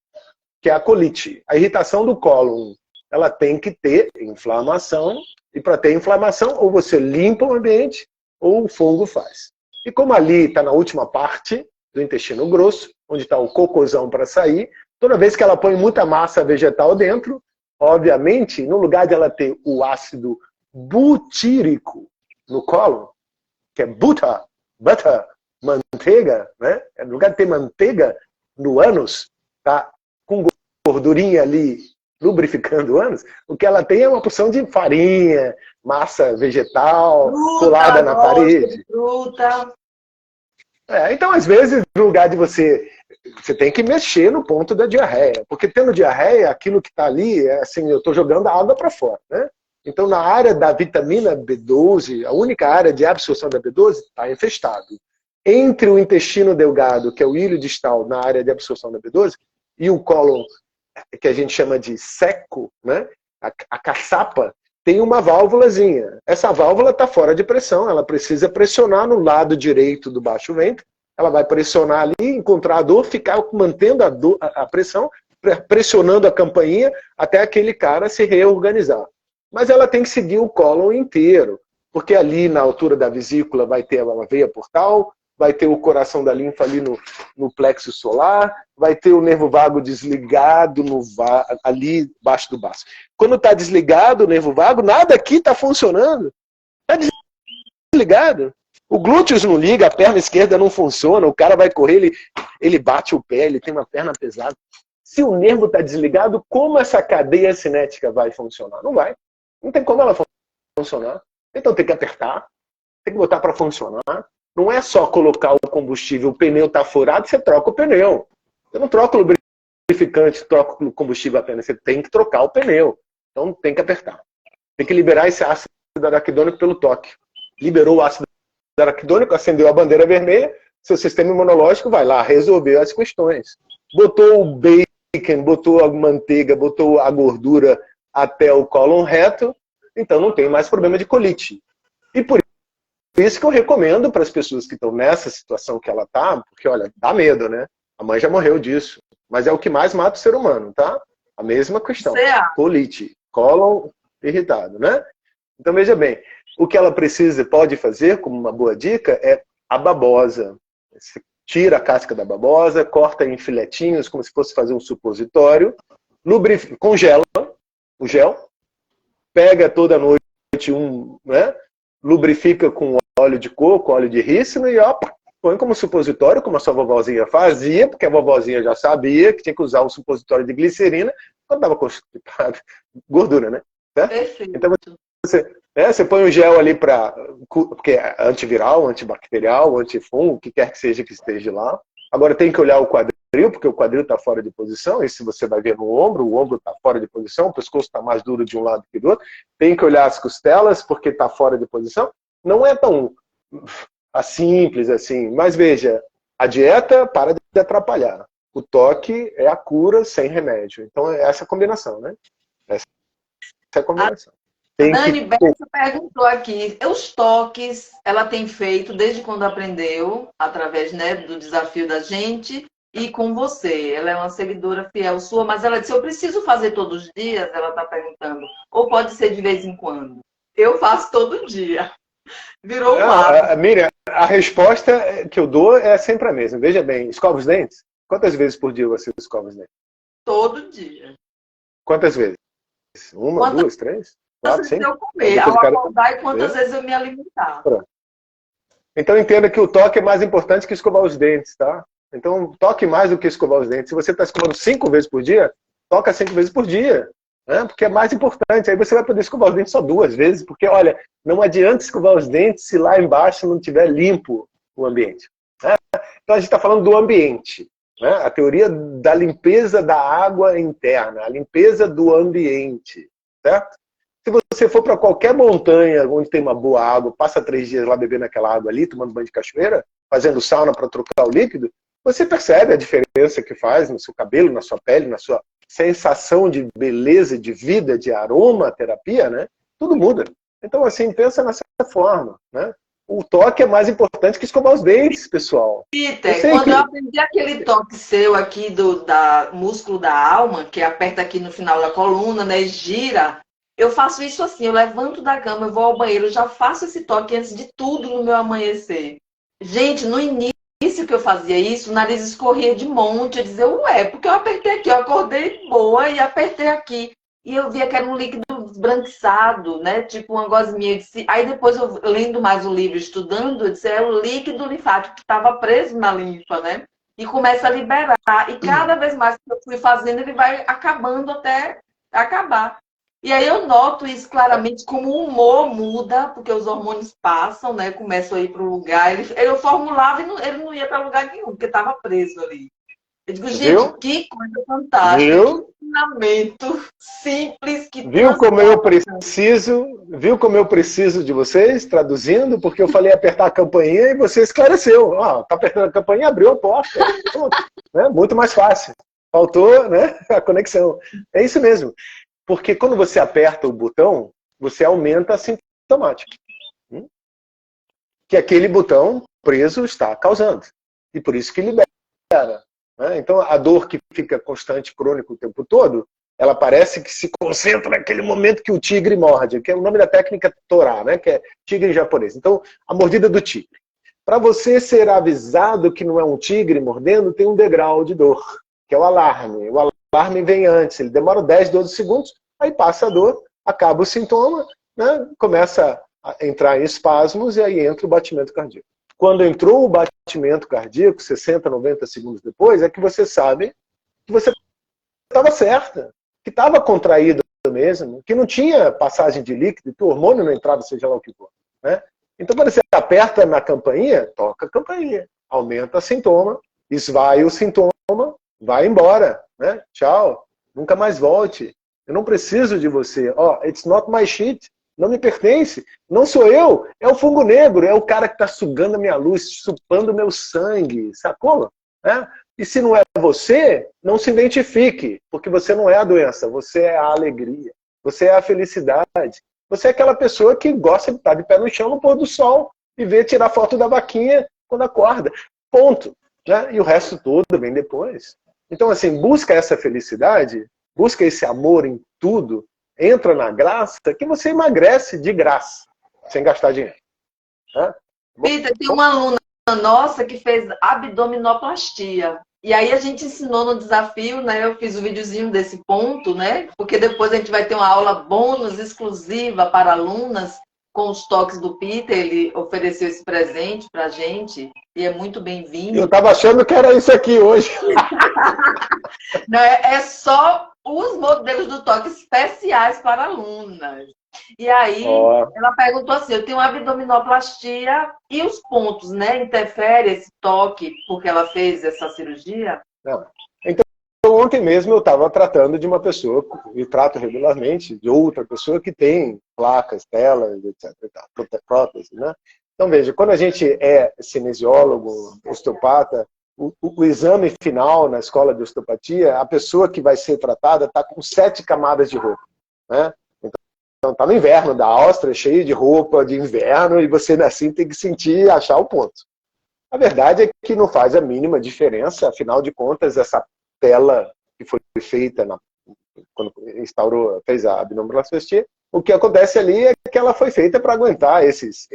que é a colite. A irritação do cólon, ela tem que ter inflamação, e para ter inflamação, ou você limpa o ambiente, ou o fungo faz. E como ali está na última parte do intestino grosso, onde está o cocôzão para sair, toda vez que ela põe muita massa vegetal dentro, obviamente, no lugar de ela ter o ácido butírico no cólon, que é butter, manteiga, né? No lugar de ter manteiga no ânus, tá? Com gordurinha ali lubrificando o ânus, o que ela tem é uma porção de farinha, massa vegetal, colada na parede. Fruta. Então, às vezes, no lugar de você tem que mexer no ponto da diarreia, porque tendo diarreia, aquilo que está ali, é assim, eu estou jogando a água para fora, né? Então, na área da vitamina B12, a única área de absorção da B12 está infestado. Entre o intestino delgado, que é o ilho distal, na área de absorção da B12, e o cólon, que a gente chama de seco, né? A caçapa, tem uma válvulazinha. Essa válvula está fora de pressão, ela precisa pressionar no lado direito do baixo ventre, ela vai pressionar ali, encontrar a dor, ficar mantendo a pressão, pressionando a campainha até aquele cara se reorganizar. Mas ela tem que seguir o cólon inteiro, porque ali na altura da vesícula vai ter a veia portal, vai ter o coração da linfa ali no plexo solar, vai ter o nervo vago desligado ali embaixo do baço. Quando está desligado o nervo vago, nada aqui está funcionando. Está desligado. O glúteos não liga, a perna esquerda não funciona, o cara vai correr, ele bate o pé, ele tem uma perna pesada. Se o nervo está desligado, como essa cadeia cinética vai funcionar? Não vai. Não tem como ela funcionar. Então tem que apertar, tem que botar para funcionar. Não é só colocar o combustível, o pneu está furado, você troca o pneu. Você não troca o lubrificante, troca o combustível apenas, você tem que trocar o pneu. Então tem que apertar. Tem que liberar esse ácido araquidônico pelo toque. Liberou o ácido araquidônico, acendeu a bandeira vermelha, seu sistema imunológico vai lá resolver as questões. Botou o bacon, botou a manteiga, botou a gordura até o cólon reto, então não tem mais problema de colite. E por isso que eu recomendo para as pessoas que estão nessa situação que ela está, porque, olha, dá medo, né? A mãe já morreu disso. Mas é o que mais mata o ser humano, tá? A mesma questão. Colite, cólon irritado, né? Então, veja bem, o que ela precisa, pode fazer, como uma boa dica, é a babosa. Você tira a casca da babosa, corta em filetinhos, como se fosse fazer um supositório, congela o gel, pega toda noite né? Lubrifica com óleo de coco, óleo de rícino e ó, põe como supositório, como a sua vovozinha fazia, porque a vovozinha já sabia que tinha que usar o supositório de glicerina quando estava constipado. Gordura, né? Então você põe o gel ali porque é antiviral, antibacterial, antifungo, o que quer que seja que esteja lá. Agora tem que olhar o quadril, porque o quadril está fora de posição, e se você vai ver no ombro, o ombro está fora de posição, o pescoço está mais duro de um lado que do outro. Tem que olhar as costelas, porque está fora de posição. Não é tão simples assim, mas veja, a dieta para de atrapalhar. O toque é a cura sem remédio. Então é essa a combinação, né? Essa é a combinação. A Dani Bessa perguntou aqui, os toques ela tem feito desde quando aprendeu, através, né, do desafio da gente, e com você. Ela é uma seguidora fiel sua, mas ela disse, eu preciso fazer todos os dias? Ela está perguntando. Ou pode ser de vez em quando? Eu faço todo dia. Virou um hábito. Miriam, a resposta que eu dou é sempre a mesma. Veja bem, escova os dentes? Quantas vezes por dia você escova os dentes? Todo dia. Quantas vezes? Uma, duas, três? Quantas vezes eu comer, ao acordar e quantas vezes eu me alimentar. Pronto. Então entenda que o toque é mais importante que escovar os dentes, tá? Então toque mais do que escovar os dentes. Se você está escovando 5 vezes por dia, toca 5 vezes por dia. Né? Porque é mais importante. Aí você vai poder escovar os dentes só 2 vezes, porque, olha, não adianta escovar os dentes se lá embaixo não tiver limpo o ambiente. Né? Então a gente está falando do ambiente. Né? A teoria da limpeza da água interna, a limpeza do ambiente. Certo? Se você for para qualquer montanha onde tem uma boa água, passa 3 dias lá bebendo aquela água ali, tomando banho de cachoeira, fazendo sauna para trocar o líquido, você percebe a diferença que faz no seu cabelo, na sua pele, na sua sensação de beleza, de vida, de aromaterapia, né? Tudo muda. Então, assim, pensa nessa forma, né? O toque é mais importante que escovar os dentes, pessoal. Peter, quando eu aprendi aquele toque seu aqui da músculo da alma, que aperta aqui no final da coluna, né, gira, eu faço isso assim, eu levanto da cama, eu vou ao banheiro, eu já faço esse toque antes de tudo no meu amanhecer. Gente, no início que eu fazia isso, o nariz escorria de monte, eu dizia, ué, porque eu apertei aqui, eu acordei boa e apertei aqui. E eu via que era um líquido esbranquiçado, né? Tipo uma gosminha. Aí depois, eu lendo mais o livro, estudando, eu disse, é o líquido linfático que estava preso na linfa, né? E começa a liberar. E cada vez mais que eu fui fazendo, ele vai acabando até acabar. E aí eu noto isso claramente, como o humor muda, porque os hormônios passam, né? Começam a ir para o lugar. Eu formulava e ele não ia para lugar nenhum, porque estava preso ali. Eu digo, gente, Viu? que coisa fantástica. Viu? Que ensinamento simples que Viu como eu preciso de vocês, traduzindo, porque eu falei apertar a campainha e você esclareceu. Tá apertando a campainha, abriu a porta. Pronto, né? Muito mais fácil. Faltou, né, a conexão. É isso mesmo. Porque quando você aperta o botão, você aumenta a sintomática. Que aquele botão preso está causando. E por isso que libera. Né? Então, a dor que fica constante, crônica o tempo todo, ela parece que se concentra naquele momento que o tigre morde, que é o nome da técnica Torá, né? Que é tigre em japonês. Então, a mordida do tigre. Para você ser avisado que não é um tigre mordendo, tem um degrau de dor, que é o alarme. O alarme vem antes, ele demora 10, 12 segundos, aí passa a dor, acaba o sintoma, né? Começa a entrar em espasmos e aí entra o batimento cardíaco. Quando entrou o batimento cardíaco, 60, 90 segundos depois, é que você sabe que você estava certa, que estava contraído mesmo, que não tinha passagem de líquido, que o hormônio não entrava, seja lá o que for. Né? Então, quando você aperta na campainha, toca a campainha, aumenta o sintoma, esvai o sintoma, vai embora. Né? Tchau, nunca mais volte. Eu não preciso de você. It's not my shit. Não me pertence, não sou eu, é o fungo negro, é o cara que está sugando a minha luz, chupando o meu sangue, sacou? E se não é você, não se identifique, porque você não é a doença, você é a alegria, você é a felicidade, você é aquela pessoa que gosta de estar de pé no chão no pôr do sol e ver tirar foto da vaquinha quando acorda, ponto. Né? E o resto todo vem depois. Então, assim, busca essa felicidade, busca esse amor em tudo, entra na graça, que você emagrece de graça, sem gastar dinheiro. Peter, tem uma aluna nossa que fez abdominoplastia. E aí a gente ensinou no desafio, né? Eu fiz o videozinho desse ponto, né? Porque depois a gente vai ter uma aula bônus exclusiva para alunas com os toques do Peter. Ele ofereceu esse presente pra gente e é muito bem-vindo. Eu estava achando que era isso aqui hoje. Não, é só os modelos do toque especiais para alunas. E aí, ela perguntou assim, eu tenho abdominoplastia e os pontos, né? Interfere esse toque porque ela fez essa cirurgia? Não. Então, ontem mesmo eu estava tratando de uma pessoa, e trato regularmente, de outra pessoa que tem placas, telas, etc. Prótese, né? Então, veja, quando a gente é cinesiólogo, osteopata, o exame final na escola de osteopatia, a pessoa que vai ser tratada está com 7 camadas de roupa. Né? Então está no inverno da Áustria, cheio de roupa de inverno, e você assim tem que sentir e achar o ponto. A verdade é que não faz a mínima diferença, afinal de contas, essa tela que foi feita quando fez a abdominoplastia, o que acontece ali é que ela foi feita para aguentar esses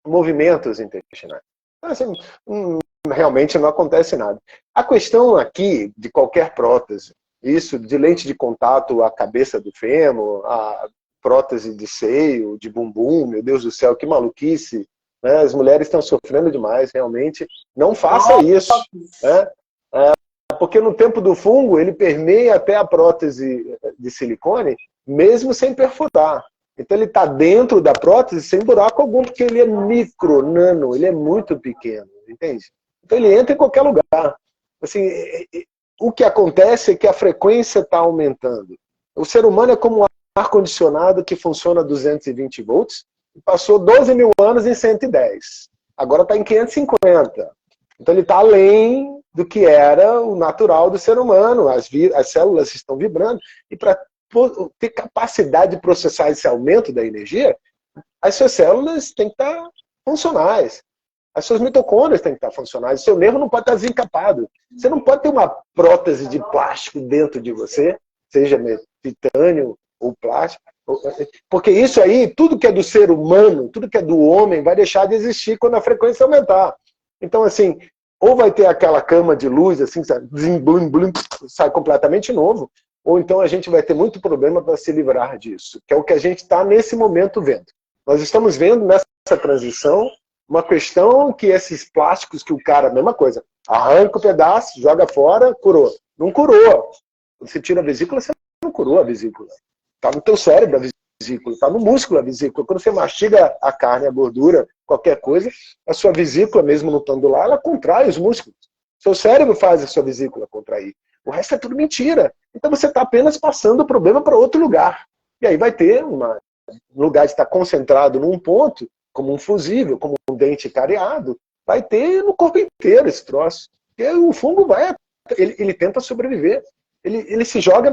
movimentos intestinais. Então, assim, realmente não acontece nada. A questão aqui de qualquer prótese, isso de lente de contato à cabeça do fêmur, a prótese de seio, de bumbum, meu Deus do céu, que maluquice. Né? As mulheres estão sofrendo demais, realmente. Não faça isso. Né? Porque no tempo do fungo, ele permeia até a prótese de silicone, mesmo sem perfurar. Então ele está dentro da prótese sem buraco algum, porque ele é micro, nano, ele é muito pequeno, entende? Então ele entra em qualquer lugar. Assim, o que acontece é que a frequência está aumentando. O ser humano é como ar-condicionado que funciona a 220 volts e passou 12 mil anos em 110. Agora está em 550. Então ele está além do que era o natural do ser humano. As células estão vibrando. E para ter capacidade de processar esse aumento da energia, as suas células têm que estar funcionais. As suas mitocôndrias têm que estar funcionais. O seu nervo não pode estar desencapado. Você não pode ter uma prótese de plástico dentro de você, seja titânio ou plástico. Porque isso aí, tudo que é do ser humano, tudo que é do homem, vai deixar de existir quando a frequência aumentar. Então, assim, ou vai ter aquela cama de luz, assim, blim, blim, sai completamente novo, ou então a gente vai ter muito problema para se livrar disso, que é o que a gente está nesse momento vendo. Nós estamos vendo nessa transição uma questão que esses plásticos que o cara, mesma coisa, arranca o pedaço, joga fora, curou. Não curou. Quando você tira a vesícula, você não curou a vesícula. Está no teu cérebro a vesícula, está no músculo a vesícula. Quando você mastiga a carne, a gordura, qualquer coisa, a sua vesícula, mesmo não estando lá, ela contrai os músculos. Seu cérebro faz a sua vesícula contrair. O resto é tudo mentira. Então você está apenas passando o problema para outro lugar. E aí vai ter um lugar de estar concentrado num ponto, como um fusível, como um dente cariado, vai ter no corpo inteiro esse troço. E aí o fungo ele tenta sobreviver. Ele se joga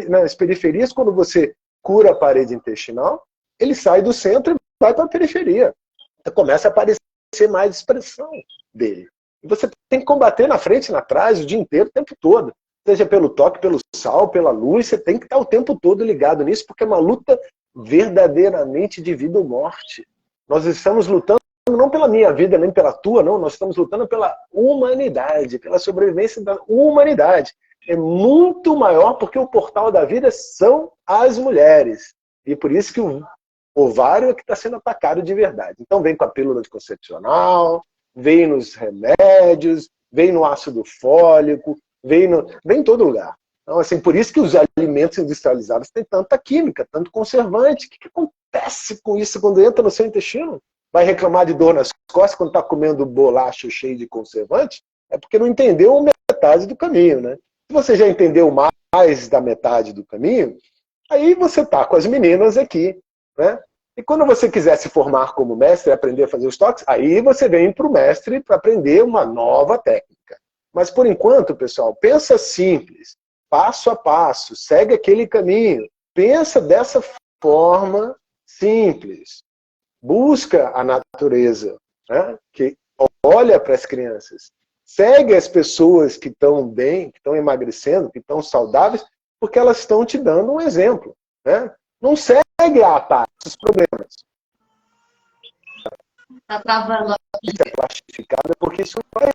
nas periferias. Quando você cura a parede intestinal, ele sai do centro e vai para a periferia. Então começa a aparecer mais expressão dele. E você tem que combater na frente, na trás, o dia inteiro, o tempo todo. Seja pelo toque, pelo sal, pela luz, você tem que estar o tempo todo ligado nisso, porque é uma luta verdadeiramente de vida ou morte. Nós estamos lutando não pela minha vida, nem pela tua, não. Nós estamos lutando pela humanidade, pela sobrevivência da humanidade. É muito maior porque o portal da vida são as mulheres. E por isso que o ovário é que está sendo atacado de verdade. Então vem com a pílula anticoncepcional, vem nos remédios, vem no ácido fólico, vem em todo lugar. Então, assim, por isso que os alimentos industrializados têm tanta química, tanto conservante. O que acontece com isso quando entra no seu intestino? Vai reclamar de dor nas costas quando está comendo bolacha cheia de conservante? É porque não entendeu metade do caminho, né? Se você já entendeu mais da metade do caminho, aí você está com as meninas aqui, né? E quando você quiser se formar como mestre e aprender a fazer os toques, aí você vem para o mestre para aprender uma nova técnica. Mas por enquanto, pessoal, pensa simples, passo a passo, segue aquele caminho, pensa dessa forma simples. Busca a natureza, né? Que olha para as crianças. Segue as pessoas que estão bem, que estão emagrecendo, que estão saudáveis, porque elas estão te dando um exemplo, né? Não segue a parte dos problemas. Tá travando. Isso é plastificado porque isso não vai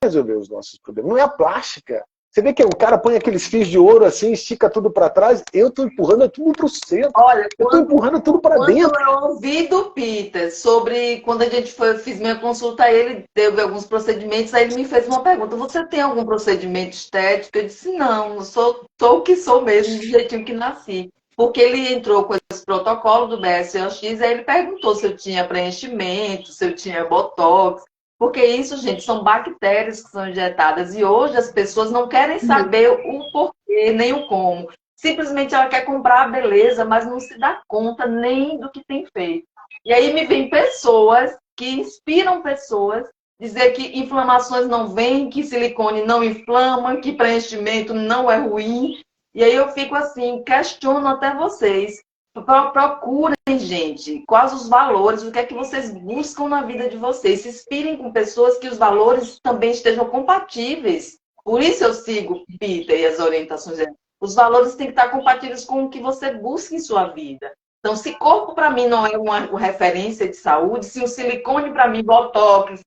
resolver os nossos problemas. Não é a plástica. Você vê que o cara põe aqueles fios de ouro assim, estica tudo para trás, eu estou empurrando tudo para o centro. Olha, eu estou empurrando tudo para dentro. Quando eu ouvi do Peter sobre quando a gente fiz minha consulta, ele teve alguns procedimentos, aí ele me fez uma pergunta: você tem algum procedimento estético? Eu disse: não, eu sou o que sou mesmo, do jeitinho que nasci. Porque ele entrou com esse protocolo do BSOX, aí ele perguntou se eu tinha preenchimento, se eu tinha botox. Porque isso, gente, são bactérias que são injetadas. E hoje as pessoas não querem saber o porquê, nem o como. Simplesmente ela quer comprar a beleza, mas não se dá conta nem do que tem feito. E aí me vem pessoas que inspiram pessoas, dizer que inflamações não vêm, que silicone não inflama, que preenchimento não é ruim. E aí eu fico assim, questiono até vocês. Procurem, gente, quais os valores, o que é que vocês buscam na vida de vocês. Se inspirem com pessoas que os valores também estejam compatíveis. Por isso eu sigo Peter e as orientações dele. Os valores têm que estar compatíveis com o que você busca em sua vida. Então, se corpo para mim não é uma referência de saúde, se o silicone para mim, botox,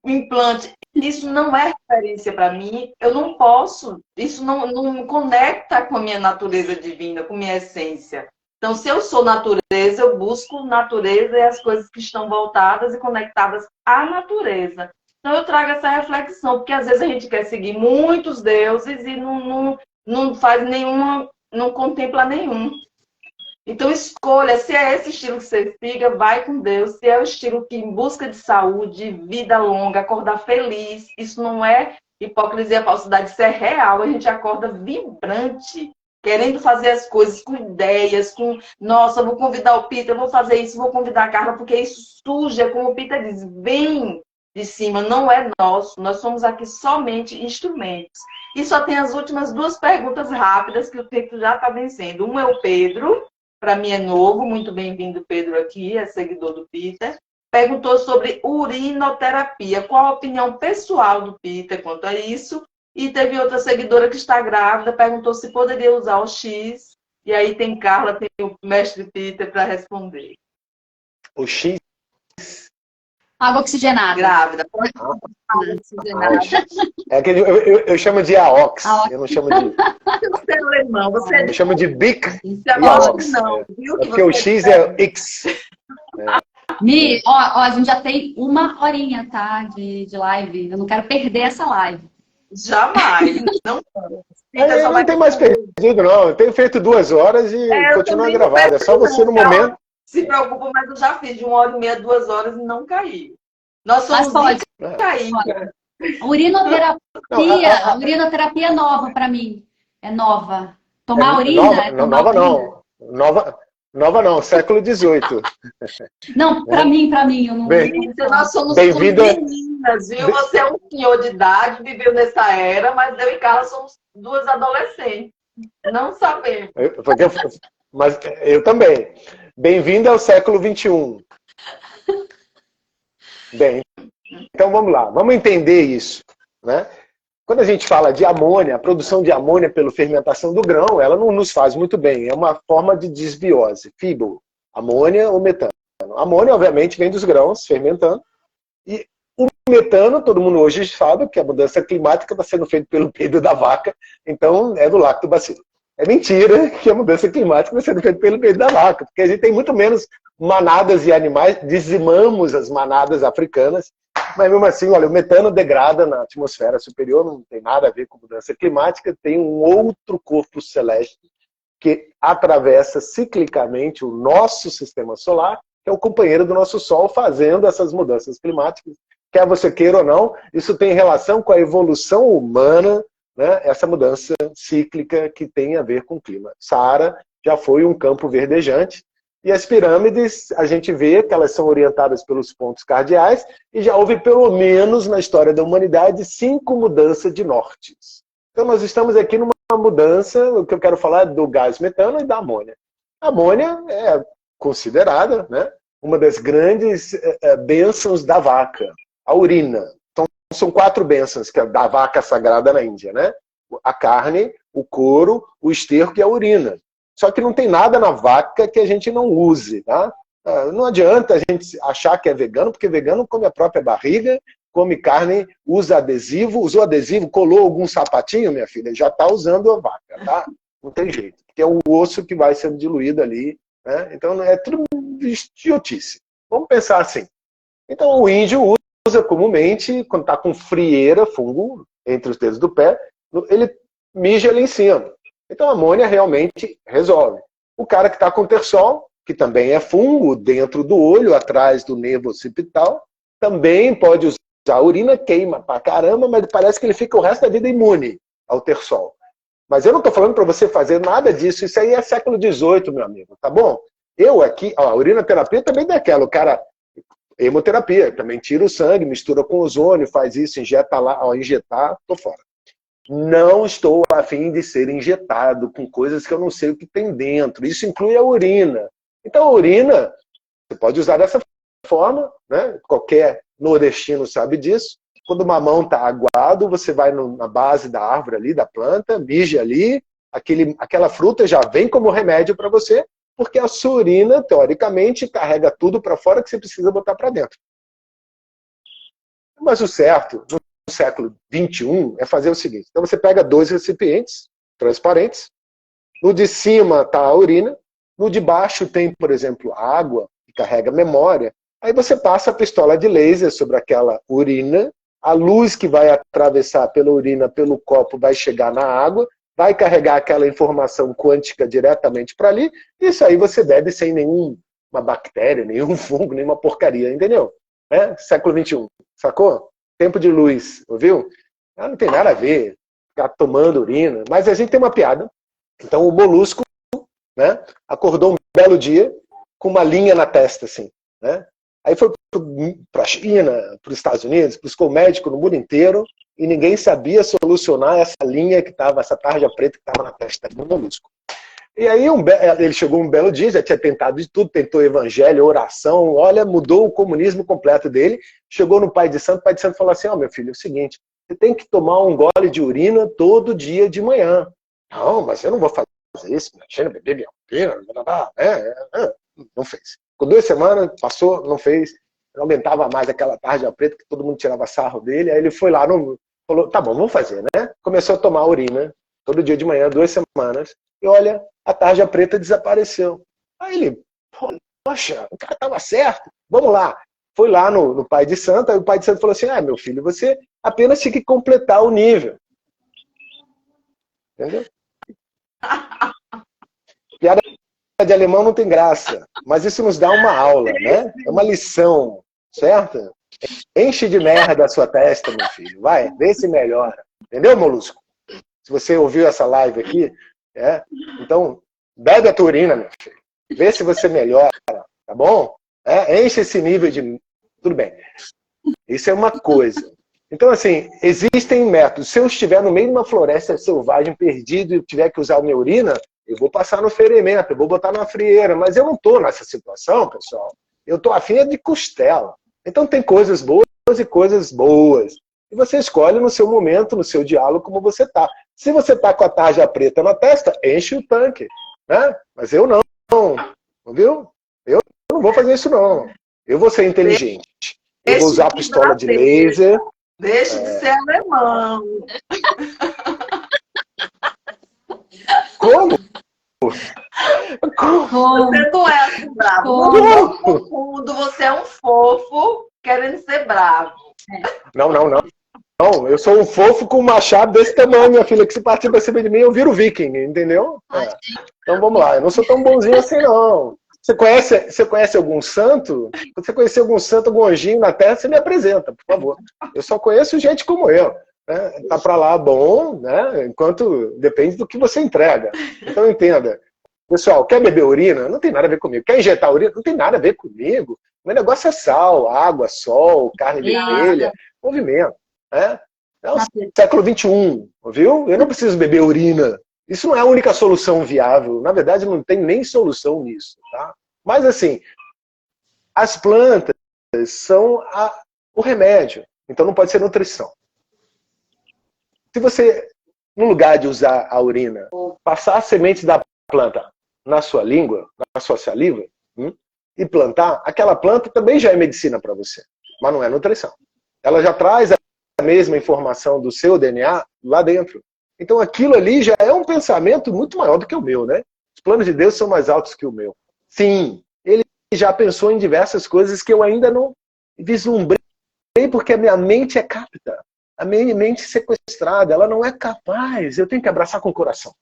o implante, isso não é referência para mim, eu não posso. Isso não conecta com a minha natureza divina, com a minha essência. Então, se eu sou natureza, eu busco natureza e as coisas que estão voltadas e conectadas à natureza. Então, eu trago essa reflexão, porque às vezes a gente quer seguir muitos deuses e não faz nenhuma, não contempla nenhum. Então, escolha, se é esse estilo que você siga, vai com Deus. Se é o estilo que em busca de saúde, vida longa, acordar feliz, isso não é Hipocrisia e falsidade, isso é real. A gente acorda vibrante, querendo fazer as coisas com ideias, com, nossa, vou convidar o Peter, vou fazer isso, vou convidar a Carla, porque isso suja, como o Peter diz, vem de cima, não é nosso. Nós somos aqui somente instrumentos. E só tem as últimas duas perguntas rápidas que o tempo já está vencendo. Um é o Pedro, para mim é novo, muito bem-vindo, Pedro, aqui, é seguidor do Peter. Perguntou sobre urinoterapia. Qual a opinião pessoal do Peter quanto a isso? E teve outra seguidora que está grávida, perguntou se poderia usar o X. E aí tem Carla, tem o mestre Peter para responder. O X. Água oxigenada. Grávida. Pode água oxigenada. É que eu chamo de AOX. Eu não chamo de. Você é alemão, você é. Eu chamo de BIC Você e AOX. não, viu? É porque o X é X. Mi, ó, a gente já tem 1 horinha, tá? De live. Eu não quero perder essa live. Jamais. Não. Eu não tenho mais perdido, não. Eu tenho feito 2 horas e continua gravado. É só você no momento. Se preocupa, mas eu já fiz de 1h30, 2 horas e não caí. Nós somos cair. A urinoterapia é nova para mim. É nova. Tomar urina? Nova não. Nova não, século XVIII. Não, para mim, eu não. Nós somos meninas, viu? Você é um senhor de idade, viveu nessa era, mas eu e Carla somos 2 adolescentes. Não sabemos. Mas eu também. Bem-vindo ao século XXI. Bem, então vamos lá. Vamos entender isso, né? Quando a gente fala de amônia, a produção de amônia pela fermentação do grão, ela não nos faz muito bem. É uma forma de desbiose, fibro, amônia ou metano. A amônia, obviamente, vem dos grãos fermentando. E o metano, todo mundo hoje sabe que a mudança climática está sendo feita pelo peido da vaca, então é do lactobacilo. É mentira que a mudança climática está sendo feita pelo peido da vaca, porque a gente tem muito menos manadas de animais, dizimamos as manadas africanas, mas mesmo assim, olha, o metano degrada na atmosfera superior, não tem nada a ver com mudança climática, tem um outro corpo celeste que atravessa ciclicamente o nosso sistema solar, que é o companheiro do nosso Sol, fazendo essas mudanças climáticas. Quer você queira ou não, isso tem relação com a evolução humana, né? Essa mudança cíclica que tem a ver com o clima. Saara já foi um campo verdejante, e as pirâmides, a gente vê que elas são orientadas pelos pontos cardeais, e já houve, pelo menos na história da humanidade, 5 mudanças de nortes. Então nós estamos aqui numa mudança, o que eu quero falar é do gás metano e da amônia. A amônia é considerada, né, uma das grandes bênçãos da vaca, a urina. Então são 4 bênçãos que é da vaca sagrada na Índia, né? A carne, o couro, o esterco e a urina. Só que não tem nada na vaca que a gente não use, tá? Não adianta a gente achar que é vegano, porque vegano come a própria barriga, come carne, usa adesivo, usou adesivo, colou algum sapatinho, minha filha, já está usando a vaca, tá? Não tem jeito, porque é o osso que vai sendo diluído ali, né? Então é tudo idiotice. Vamos pensar assim. Então o índio usa comumente, quando está com frieira, fungo, entre os dedos do pé, ele mija ali em cima. Então a amônia realmente resolve. O cara que está com terçol, que também é fungo, dentro do olho, atrás do nervo occipital, também pode usar a urina, queima pra caramba, mas parece que ele fica o resto da vida imune ao terçol. Mas eu não estou falando para você fazer nada disso, isso aí é século XVIII, meu amigo, tá bom? Eu aqui, a urinoterapia também é daquela, o cara, hemoterapia, também tira o sangue, mistura com ozônio, faz isso, injeta lá, ó, injetar, tô fora. Não estou a fim de ser injetado com coisas que eu não sei o que tem dentro. Isso inclui a urina. Então a urina, você pode usar dessa forma, né? Qualquer nordestino sabe disso. Quando o mamão está aguado, você vai na base da árvore ali, da planta, mija ali, aquela fruta já vem como remédio para você, porque a sua urina, teoricamente, carrega tudo para fora que você precisa botar para dentro. Mas o certo, no século XXI, é fazer o seguinte. Então você pega 2 recipientes transparentes, no de cima está a urina, no de baixo tem, por exemplo, água, que carrega memória, aí você passa a pistola de laser sobre aquela urina, a luz que vai atravessar pela urina, pelo copo, vai chegar na água, vai carregar aquela informação quântica diretamente para ali, e isso aí você bebe sem nenhuma bactéria, nenhum fungo, nenhuma porcaria, entendeu? Século XXI, sacou? Tempo de luz, ouviu? Não tem nada a ver ficar tomando urina. Mas a gente tem uma piada. Então o molusco, né, acordou um belo dia com uma linha na testa, assim, né? Aí foi para a China, para os Estados Unidos, buscou médico no mundo inteiro e ninguém sabia solucionar essa linha que estava, essa tarja preta que estava na testa do molusco. E aí ele chegou um belo dia, já tinha tentado de tudo, tentou evangelho, oração, olha, mudou o comunismo completo dele, chegou no pai de santo, o pai de santo falou assim, meu filho, é o seguinte, você tem que tomar um gole de urina todo dia de manhã. Não, mas eu não vou fazer isso, imagina, beber minha urina, não fez. Ficou 2 semanas, passou, não fez, não aguentava mais aquela tarja preta que todo mundo tirava sarro dele, aí ele foi lá, falou, tá bom, vamos fazer, né? Começou a tomar urina todo dia de manhã, 2 semanas, e olha, a tarja preta desapareceu. Aí ele, poxa, o cara estava certo, vamos lá. Foi lá no pai de santo, aí o pai de santo falou assim, meu filho, você apenas tinha que completar o nível. Entendeu? Piada de alemão não tem graça, mas isso nos dá uma aula, né? É uma lição, certo? Enche de merda a sua testa, meu filho. Vai, vê se melhora. Entendeu, molusco? Se você ouviu essa live aqui, então, bebe a tua urina, meu filho. Vê se você melhora, tá bom? Enche esse nível de... Tudo bem. Isso é uma coisa. Então, assim, existem métodos. Se eu estiver no meio de uma floresta selvagem, perdido, e tiver que usar minha urina, eu vou passar no ferimento, eu vou botar na frieira. Mas eu não estou nessa situação, pessoal. Eu estou afim de costela. Então, tem coisas boas e coisas boas. E você escolhe no seu momento, no seu diálogo, como você está. Se você está com a tarja preta na testa, enche o tanque. Né? Mas eu não. Viu? Eu não vou fazer isso, não. Eu vou ser inteligente. Eu vou usar pistola de laser. Deixe de ser alemão. Como? Você não é assim bravo. Não confundo, você é um fofo querendo ser bravo. Não. Não, eu sou um fofo com um machado desse tamanho, minha filha, que se partir pra cima de mim, eu viro viking, entendeu? Então vamos lá, eu não sou tão bonzinho assim, não. Você conhece algum santo? Se você conhecer algum santo, algum anjinho na terra, você me apresenta, por favor. Eu só conheço gente como eu. Né? Tá pra lá bom, né? Enquanto depende do que você entrega. Então entenda. Pessoal, quer beber urina? Não tem nada a ver comigo. Quer injetar urina? Não tem nada a ver comigo. O meu negócio é sal, água, sol, carne vermelha, movimento. Né? É o século XXI, viu? Eu não preciso beber urina. Isso não é a única solução viável. Na verdade, não tem nem solução nisso. Tá? Mas, assim, as plantas são o remédio. Então, não pode ser nutrição. Se você, no lugar de usar a urina, passar as sementes da planta na sua língua, na sua saliva, e plantar, aquela planta também já é medicina para você. Mas não é nutrição. Ela já traz a mesma informação do seu DNA lá dentro. Então aquilo ali já é um pensamento muito maior do que o meu, né? Os planos de Deus são mais altos que o meu. Sim, ele já pensou em diversas coisas que eu ainda não vislumbrei, porque a minha mente é capta. A minha mente é sequestrada, ela não é capaz. Eu tenho que abraçar com o coração.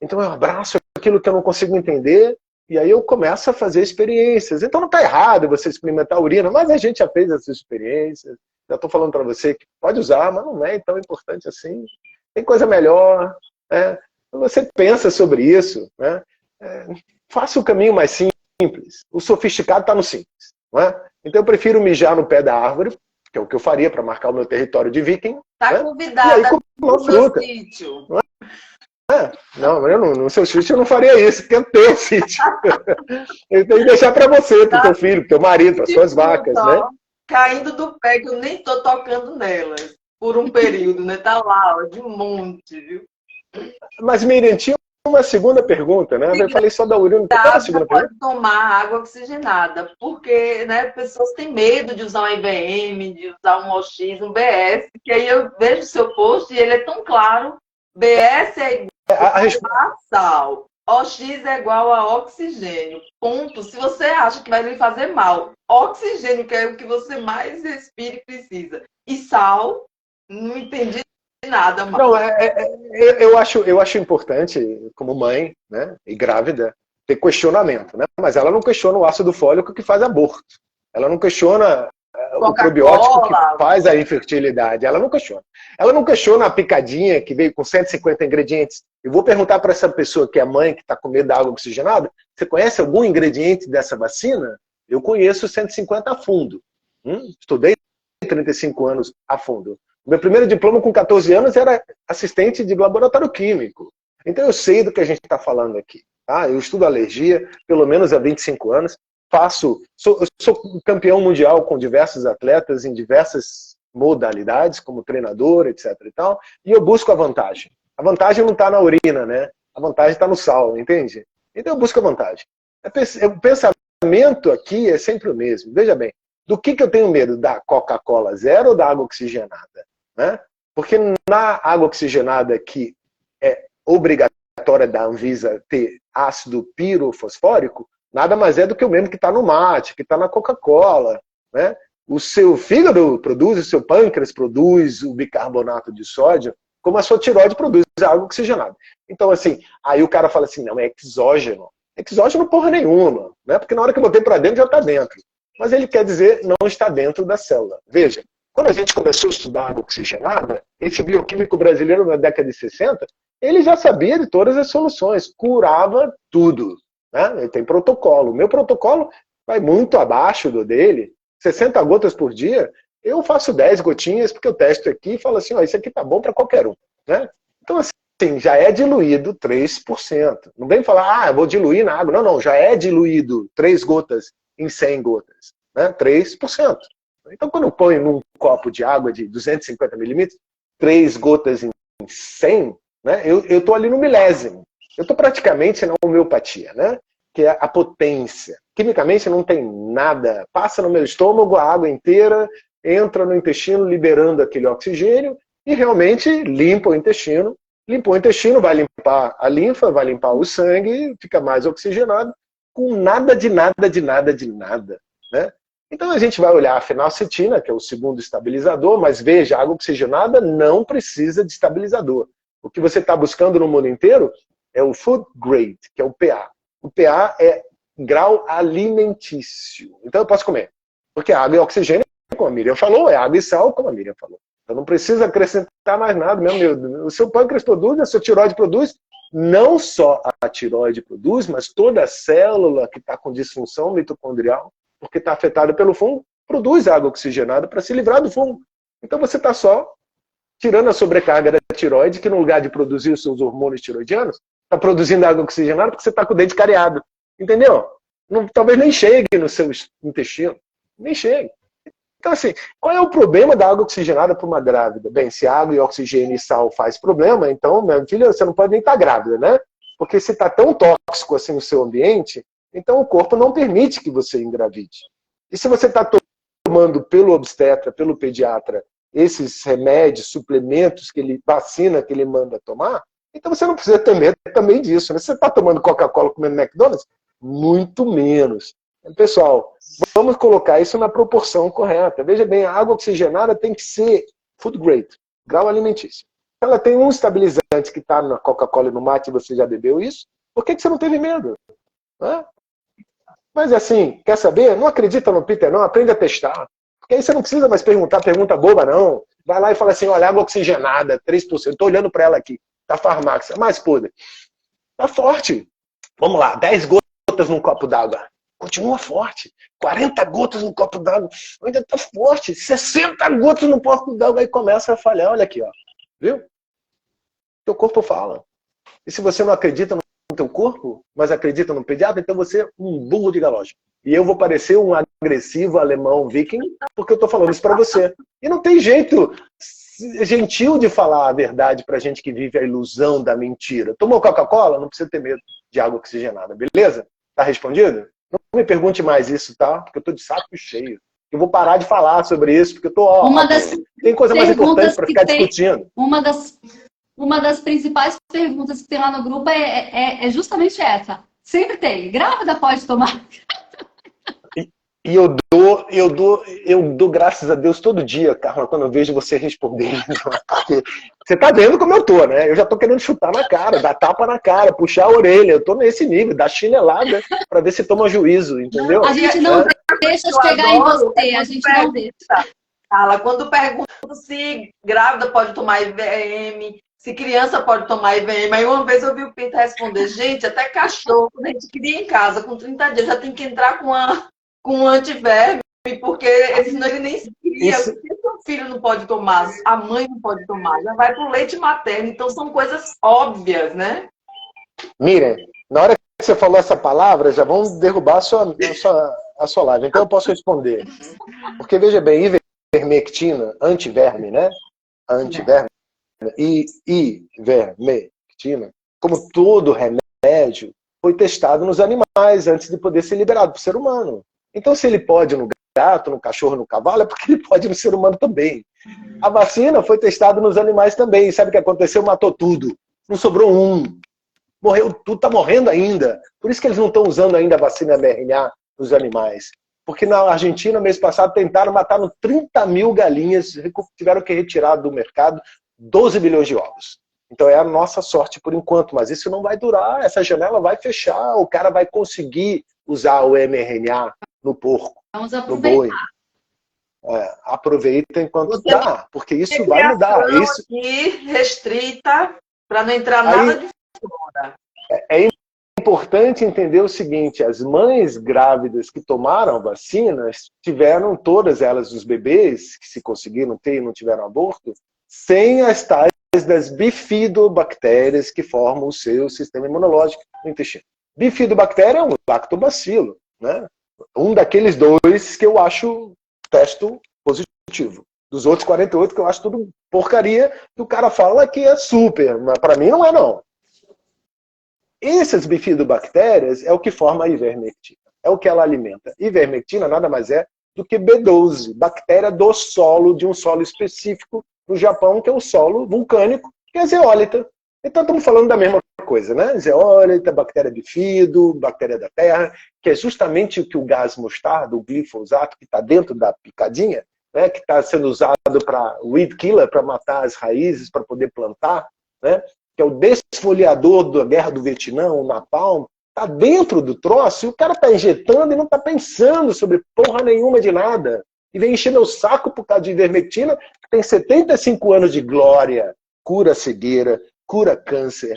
Então eu abraço aquilo que eu não consigo entender e aí eu começo a fazer experiências. Então não está errado você experimentar a urina, mas a gente já fez essas experiências. Já estou falando para você que pode usar, mas não é tão importante assim. Tem coisa melhor. Né? Você pensa sobre isso. Né? Faça o caminho mais simples. O sofisticado está no simples. Não é? Então eu prefiro mijar no pé da árvore, que é o que eu faria para marcar o meu território de viking. Está convidada no seu sítio. Não, eu no seu sítio eu não faria isso, porque é o teu sítio. Eu tenho que deixar para você, para o teu filho, para o teu marido, para as suas vacas, né? Caindo do pé, que eu nem estou tocando nelas por um período, né? Tá lá, ó, de um monte, viu? Mas, Miriam, tinha uma segunda pergunta, né? Eu falei só da urina. Qual a segunda pergunta? Pode tomar água oxigenada, porque, né, pessoas têm medo de usar um IVM, de usar um OX, um BS, que aí eu vejo o seu post e ele é tão claro. BS é igual a sal. OX é igual a oxigênio. Ponto. Se você acha que vai lhe fazer mal, oxigênio, que é o que você mais respira e precisa. E sal, não entendi nada mal. Não, eu acho importante, como mãe, né, e grávida, ter questionamento, né? Mas ela não questiona o ácido fólico que faz aborto. Ela não questiona o probiótico que faz a infertilidade. Ela não questiona. Ela não questiona a picadinha que veio com 150 ingredientes. Eu vou perguntar para essa pessoa que é mãe, que está com medo da água oxigenada, você conhece algum ingrediente dessa vacina? Eu conheço 150 a fundo. Estudei 35 anos a fundo. Meu primeiro diploma com 14 anos era assistente de laboratório químico. Então eu sei do que a gente está falando aqui. Tá? Eu estudo alergia, pelo menos há 25 anos. Eu sou campeão mundial com diversos atletas em diversas modalidades, como treinador, etc. E eu busco a vantagem. A vantagem não está na urina, né? A vantagem está no sal, entende? Então eu busco a vantagem. O pensamento aqui é sempre o mesmo. Veja bem, do que eu tenho medo? Da Coca-Cola zero ou da água oxigenada? Né? Porque na água oxigenada, que é obrigatória da Anvisa ter ácido pirofosfórico, nada mais é do que o mesmo que está no mate, que está na Coca-Cola. Né? O seu fígado produz, o seu pâncreas produz o bicarbonato de sódio, como a sua tireoide produz a água oxigenada. Então, assim, aí o cara fala assim, não, é exógeno. Exógeno porra nenhuma, né? Porque na hora que eu botei para dentro, já está dentro. Mas ele quer dizer, não está dentro da célula. Veja, quando a gente começou a estudar água oxigenada, esse bioquímico brasileiro na década de 60, ele já sabia de todas as soluções, curava tudo. Né? Ele tem protocolo. O meu protocolo vai muito abaixo do dele, 60 gotas por dia. Eu faço 10 gotinhas, porque eu testo aqui e falo assim, ó, isso aqui tá bom para qualquer um. Né? Então, assim, já é diluído 3%. Não vem falar, eu vou diluir na água. Não, não, já é diluído 3 gotas em 100 gotas. Né? 3%. Então, quando eu ponho num copo de água de 250 mililitros, 3 gotas em 100, né? Eu estou ali no milésimo. Eu estou praticamente na homeopatia, né? Que é a potência. Quimicamente não tem nada. Passa no meu estômago a água inteira, entra no intestino liberando aquele oxigênio e realmente limpa o intestino. Limpou o intestino, vai limpar a linfa, vai limpar o sangue, fica mais oxigenado, com nada de nada de nada de nada. Né? Então a gente vai olhar a fenalcetina, que é o segundo estabilizador, mas veja, a água oxigenada não precisa de estabilizador. O que você está buscando no mundo inteiro é o food grade, que é o pH. O pH é grau alimentício. Então eu posso comer. Porque a água é oxigênio, como a Miriam falou, é água e sal, como a Miriam falou. Então não precisa acrescentar mais nada, meu Deus. O seu pâncreas produz, a sua tireoide produz. Não só a tireoide produz, mas toda a célula que está com disfunção mitocondrial, porque está afetada pelo fungo, produz água oxigenada para se livrar do fungo. Então você está só tirando a sobrecarga da tireoide, que no lugar de produzir os seus hormônios tiroidianos, está produzindo água oxigenada porque você está com o dente cariado. Entendeu? Talvez nem chegue no seu intestino. Nem chegue. Então, assim, qual é o problema da água oxigenada para uma grávida? Bem, se água e oxigênio e sal faz problema, então, minha filha, você não pode nem estar grávida, né? Porque se está tão tóxico assim no seu ambiente, então o corpo não permite que você engravide. E se você está tomando pelo obstetra, pelo pediatra, esses remédios, suplementos, vacina que ele manda tomar, então você não precisa ter medo também disso. Né? Você está tomando Coca-Cola, comendo McDonald's? Muito menos. Pessoal, vamos colocar isso na proporção correta. Veja bem, a água oxigenada tem que ser food grade, grau alimentício. Ela tem um estabilizante que está na Coca-Cola e no mate, você já bebeu isso? Por que você não teve medo? Mas assim, quer saber? Não acredita no Peter, não. Aprende a testar. Porque aí você não precisa mais perguntar pergunta boba, não. Vai lá e fala assim, olha, água oxigenada, 3%. Estou olhando para ela aqui, da farmácia. Mais podre. Tá forte. Vamos lá, 10 gotas num copo d'água. Continua forte. 40 gotas no copo d'água. Ainda está forte. 60 gotas no copo d'água. Aí começa a falhar. Olha aqui, ó. Viu? Teu corpo fala. E se você não acredita no teu corpo, mas acredita no pediatra, então você é um burro de galógico. E eu vou parecer um agressivo alemão viking, porque eu estou falando isso para você. E não tem jeito gentil de falar a verdade para gente que vive a ilusão da mentira. Tomou Coca-Cola? Não precisa ter medo de água oxigenada, beleza? Tá respondido? Não me pergunte mais isso, tá? Porque eu tô de saco cheio. Eu vou parar de falar sobre isso, porque eu tô... tem coisa mais importante para ficar discutindo. Uma das principais perguntas que tem lá no grupo é justamente essa. Sempre tem. Grávida pode tomar? E eu dou graças a Deus todo dia, Carla, quando eu vejo você respondendo. Porque você tá vendo como eu tô, né? Eu já tô querendo chutar na cara, dar tapa na cara, puxar a orelha. Eu tô nesse nível, dar chinelada para ver se toma juízo, entendeu? A gente não deixa chegar em você, a gente não deixa. Carla, quando pergunta se grávida pode tomar IVM, se criança pode tomar IVM, aí uma vez eu vi o Peter responder, gente, até cachorro, quando a gente cria em casa, com 30 dias, já tem que entrar com um antiverme, porque senão ele nem se cria. Isso. Por que o filho não pode tomar? A mãe não pode tomar, já vai pro leite materno. Então são coisas óbvias, né? Miriam, na hora que você falou essa palavra, já vão derrubar a sua live. Então eu posso responder. Porque, veja bem, ivermectina, antiverme, né? Antiverme. E ivermectina, como todo remédio, foi testado nos animais antes de poder ser liberado para o ser humano. Então, se ele pode no gato, no cachorro, no cavalo, é porque ele pode no ser humano também. A vacina foi testada nos animais também. Sabe o que aconteceu? Matou tudo. Não sobrou um. Morreu tudo, está morrendo ainda. Por isso que eles não estão usando ainda a vacina mRNA nos animais. Porque na Argentina, mês passado, tentaram matar 30 mil galinhas, tiveram que retirar do mercado 12 bilhões de ovos. Então é a nossa sorte por enquanto, mas isso não vai durar, essa janela vai fechar, o cara vai conseguir usar o mRNA no porco, no boi. Aproveita enquanto dá, porque isso vai mudar. Isso aqui restrita para não entrar nada de fora. É importante entender o seguinte, as mães grávidas que tomaram vacinas tiveram todas elas, os bebês que se conseguiram ter e não tiveram aborto, sem as tais das bifidobactérias que formam o seu sistema imunológico no intestino. Bifidobactéria é um lactobacilo, né? Um daqueles dois que eu acho testo positivo. Dos outros 48 que eu acho tudo porcaria, que o cara fala que é super, mas para mim não é não. Essas bifidobactérias é o que forma a ivermectina, é o que ela alimenta. Ivermectina nada mais é do que B12, bactéria do solo, de um solo específico no Japão, que é o solo vulcânico, que é a zeólita. Então estamos falando da mesma coisa, né? Zeólita, bactéria bifido, bactéria da terra, que é justamente o que o gás mostarda, o glifosato, que está dentro da picadinha, né? Que está sendo usado para weed killer, para matar as raízes, para poder plantar, né? Que é o desfoliador da guerra do Vietnã, o napalm, está dentro do troço, e o cara está injetando e não está pensando sobre porra nenhuma de nada. E vem encher meu saco por causa de ivermectina, que tem 75 anos de glória, cura cegueira, cura câncer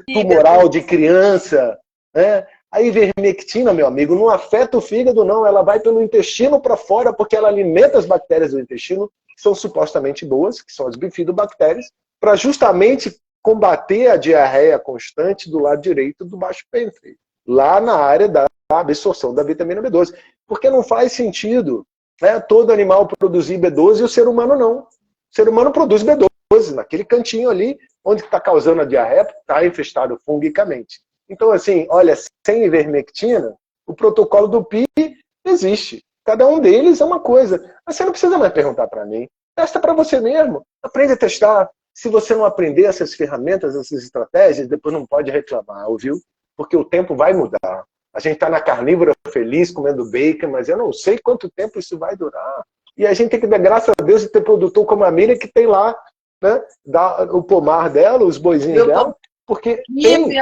tumoral de criança. Né? A ivermectina, meu amigo, não afeta o fígado, não. Ela vai pelo intestino para fora, porque ela alimenta as bactérias do intestino, que são supostamente boas, que são as bifidobactérias, para justamente combater a diarreia constante do lado direito do baixo ventre, lá na área da absorção da vitamina B12. Porque não faz sentido, né, todo animal produzir B12 e o ser humano não. O ser humano produz B12 naquele cantinho ali, onde está causando a diarreia, está infestado fungicamente. Então, assim, olha, sem ivermectina, o protocolo do PI existe. Cada um deles é uma coisa. Mas você não precisa mais perguntar para mim. Testa para você mesmo. Aprende a testar. Se você não aprender essas ferramentas, essas estratégias, depois não pode reclamar, ouviu? Porque o tempo vai mudar. A gente está na carnívora feliz, comendo bacon, mas eu não sei quanto tempo isso vai durar. E a gente tem que dar graças a Deus de ter produtor como a Miriam, que tem lá, né, o pomar dela, os boizinhos dela. Porque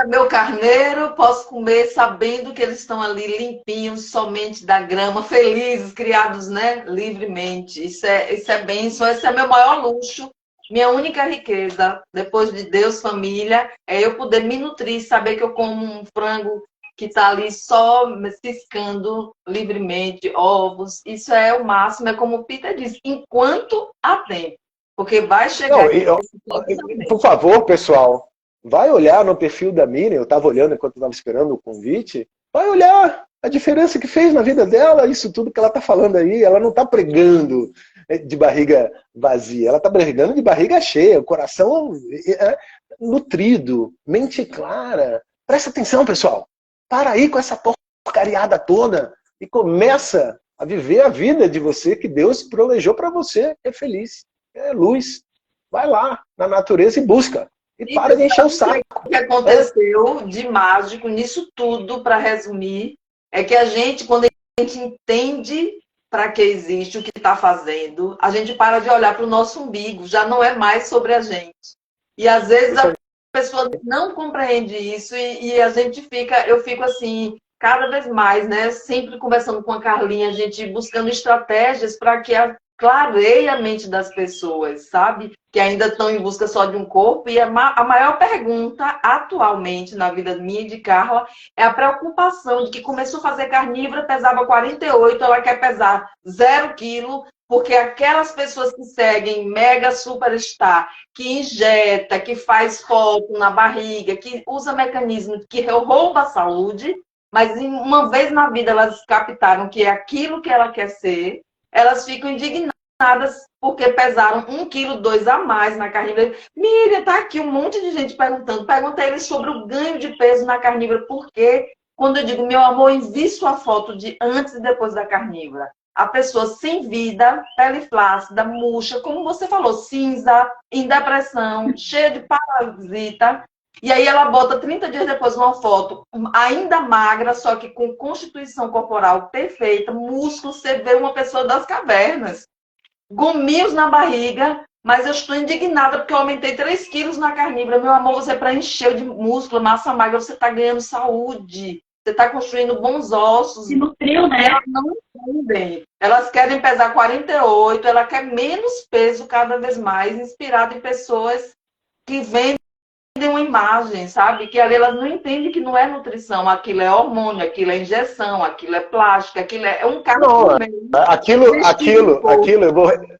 meu carneiro, posso comer sabendo que eles estão ali limpinhos, somente da grama, felizes, criados, né, livremente. Isso é bênção, esse é meu maior luxo. Minha única riqueza, depois de Deus, família, é eu poder me nutrir, saber que eu como um frango que está ali só ciscando livremente, ovos. Isso é o máximo, é como o Peter disse, enquanto há tempo. Porque vai chegar... Por favor, pessoal, vai olhar no perfil da Miriam, eu estava olhando enquanto estava esperando o convite, vai olhar a diferença que fez na vida dela, isso tudo que ela está falando aí, ela não está pregando de barriga vazia, ela está pregando de barriga cheia, o coração nutrido, mente clara. Presta atenção, pessoal. Para aí com essa porcariada toda e começa a viver a vida de você que Deus planejou para você. É feliz, é luz. Vai lá na natureza e busca. E para de encher o saco. O que aconteceu de mágico nisso tudo, para resumir, é que a gente, quando gente entende para que existe o que está fazendo, a gente para de olhar para o nosso umbigo, já não é mais sobre a gente. E às vezes a pessoa não compreende isso e a gente fica, eu fico assim, cada vez mais, né? Sempre conversando com a Carlinha, a gente buscando estratégias para que clareie a mente das pessoas, sabe? Que ainda estão em busca só de um corpo. E a maior pergunta atualmente na vida minha e de Carla é a preocupação de que começou a fazer carnívora, pesava 48, ela quer pesar 0 quilo, porque aquelas pessoas que seguem mega superstar, que injeta, que faz foto na barriga, que usa mecanismo que rouba a saúde, mas uma vez na vida elas captaram que é aquilo que ela quer ser, elas ficam indignadas porque pesaram 1,2 kg a mais na carnívora. Miriam, tá aqui um monte de gente perguntando. Pergunta eles sobre o ganho de peso na carnívora, porque quando eu digo, meu amor, envie sua foto de antes e depois da carnívora. A pessoa sem vida, pele flácida, murcha, como você falou, cinza, em depressão, cheia de parasita. E aí ela bota 30 dias depois uma foto ainda magra, só que com constituição corporal perfeita, músculo, você vê uma pessoa das cavernas. Gominhos na barriga, mas eu estou indignada porque eu aumentei 3 quilos na carnívora. Meu amor, você preencheu de músculo, massa magra, você está ganhando saúde. Você está construindo bons ossos. Se nutriu, né? Elas não entendem. Elas querem pesar 48, ela quer menos peso cada vez mais, inspirada em pessoas que vendem uma imagem, sabe? Que ali elas não entendem que não é nutrição, aquilo é hormônio, aquilo é injeção, aquilo é plástico, aquilo é um carro. Aquilo,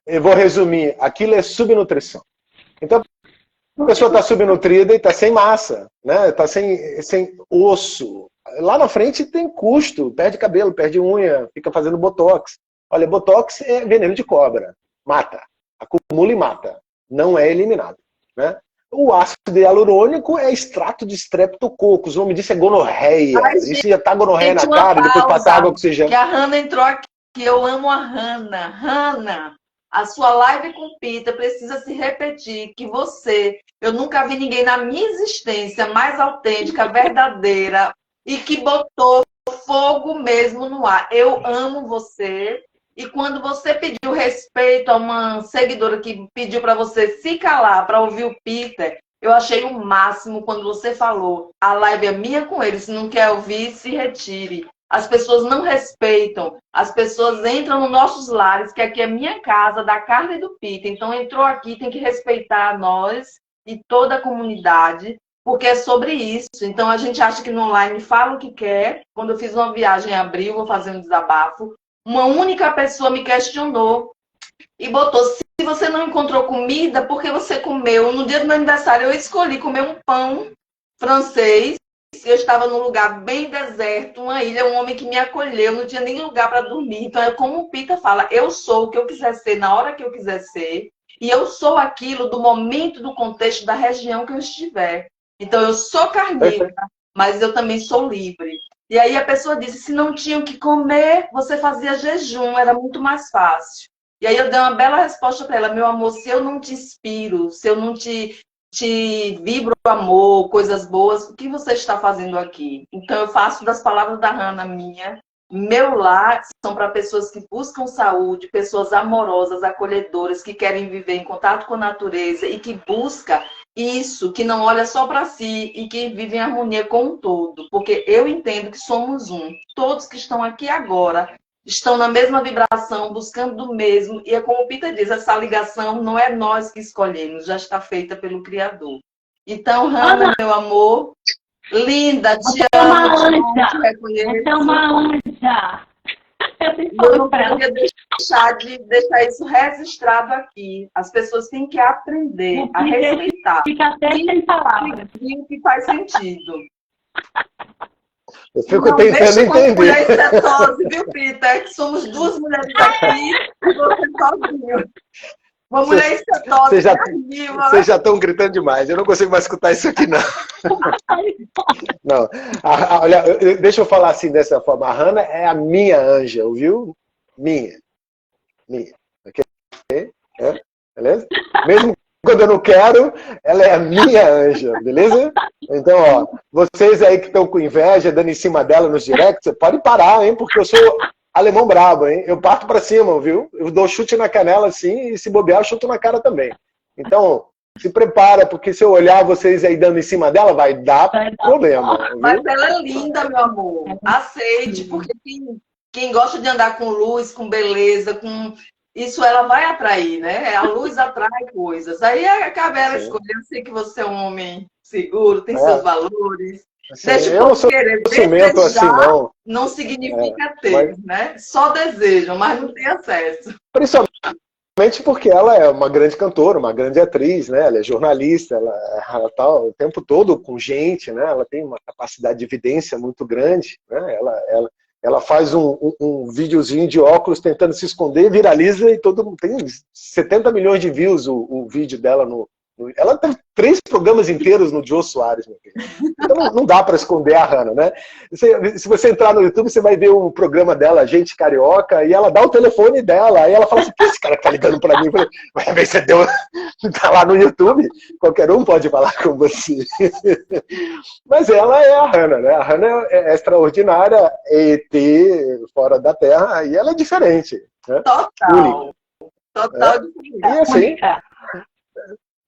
eu vou resumir, aquilo é subnutrição. Então, a pessoa está subnutrida e está sem massa, né? Está sem osso. Lá na frente tem custo, perde cabelo, perde unha, fica fazendo botox. Olha, botox é veneno de cobra, mata, acumula e mata, não é eliminado, né? O ácido hialurônico é extrato de streptococcus, o nome disso é gonorreia. Isso já tá gonorreia na cara, depois passa água oxigênio. Que a Hanna entrou aqui, eu amo a Hanna. Hanna, a sua live com Pita precisa se repetir, que eu nunca vi ninguém na minha existência mais autêntica, verdadeira, e que botou fogo mesmo no ar. Eu amo você. E quando você pediu respeito a uma seguidora que pediu para você se calar, para ouvir o Peter, eu achei o máximo quando você falou, a live é minha com ele, se não quer ouvir, se retire. As pessoas não respeitam, as pessoas entram nos nossos lares, que aqui é minha casa, da Carla e do Peter. Então entrou aqui, tem que respeitar nós e toda a comunidade, porque é sobre isso. Então a gente acha que no online fala o que quer. Quando eu fiz uma viagem em abril, vou fazer um desabafo, uma única pessoa me questionou e botou, se você não encontrou comida, por que você comeu? No dia do meu aniversário, eu escolhi comer um pão francês. Eu estava num lugar bem deserto, uma ilha, um homem que me acolheu, não tinha nem lugar para dormir. Então, é como o Pita fala, eu sou o que eu quiser ser, na hora que eu quiser ser, e eu sou aquilo do momento, do contexto, da região que eu estiver. Então, eu sou carnívora, mas eu também sou livre. E aí a pessoa disse, se não tinha o que comer, você fazia jejum, era muito mais fácil. E aí eu dei uma bela resposta para ela, meu amor, se eu não te inspiro, se eu não te vibro amor, coisas boas, o que você está fazendo aqui? Então eu faço das palavras da Hanna minha, meu lar são para pessoas que buscam saúde, pessoas amorosas, acolhedoras, que querem viver em contato com a natureza e que busca isso, que não olha só para si e que vive em harmonia com o todo. Porque eu entendo que somos um. Todos que estão aqui agora estão na mesma vibração, buscando do mesmo. E é como o Peter diz, essa ligação não é nós que escolhemos, já está feita pelo Criador. Então, Hanna, meu amor, linda, te amo, te reconheço. Você é uma anja. Eu não queria deixar isso registrado aqui. As pessoas têm que aprender a respeitar. Fica até sem palavras. O que faz sentido. Eu fico tentando entender. Mulher cetose, viu, Peter? Que somos duas mulheres aqui e você sozinho. Uma mulher cetose. Vocês já estão gritando demais. Eu não consigo mais escutar isso aqui, não. Não. Olha, deixa eu falar assim dessa forma. A Hanna é a minha anja, ouviu? Minha. Ok? É? Beleza? Mesmo quando eu não quero, ela é a minha anja, beleza? Então, ó, vocês aí que estão com inveja, dando em cima dela nos directs, você pode parar, hein? Porque eu sou alemão brabo, hein? Eu parto pra cima, viu? Eu dou chute na canela assim e se bobear, eu chuto na cara também. Então, se prepara, porque se eu olhar vocês aí dando em cima dela, vai dar problema. Viu? Mas ela é linda, meu amor. Aceite, porque quem gosta de andar com luz, com beleza, com isso ela vai atrair, né? A luz atrai coisas. Aí cabe ela escolher. Eu sei que você é um homem seguro, tem seus valores. Assim, Deixa eu não sou querer. ciumento assim, não. Não significa ter, né? Só desejam, mas não tem acesso. Principalmente porque ela é uma grande cantora, uma grande atriz, né? Ela é jornalista, ela tá o tempo todo com gente, né? Ela tem uma capacidade de evidência muito grande, né? Ela faz um videozinho de óculos tentando se esconder, viraliza e todo mundo tem 70 milhões de views o vídeo dela ela teve 3 programas inteiros no Jô Soares, meu filho. Então não dá para esconder a Hannah, né? Se você entrar no YouTube, você vai ver um programa dela, Gente Carioca, e ela dá o telefone dela, aí ela fala assim, que esse cara que tá ligando para mim? Eu falei, vai ver se deu. Tá lá no YouTube, qualquer um pode falar com você. Mas ela é a Hannah, né? A Hannah é extraordinária, ET, fora da Terra, e ela é diferente. Né? Total. Total diferente. E assim,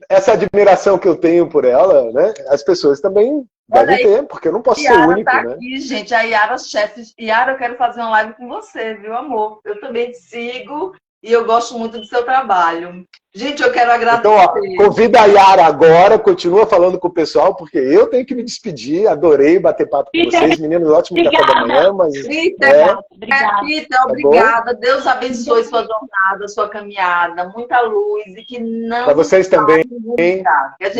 essa admiração que eu tenho por ela, né? As pessoas também devem ter, porque eu não posso ser único, tá né? Aqui, gente, a Yara chefe. Yara, eu quero fazer uma live com você, viu, amor? Eu também te sigo e eu gosto muito do seu trabalho. Gente, eu quero agradecer. Então, ó, convida a Yara agora, continua falando com o pessoal, porque eu tenho que me despedir. Adorei bater papo com vocês, meninos. Ótimo café da manhã, mas... Rita, obrigada. Deus abençoe sua jornada, sua caminhada. Muita luz e que não... Para vocês também,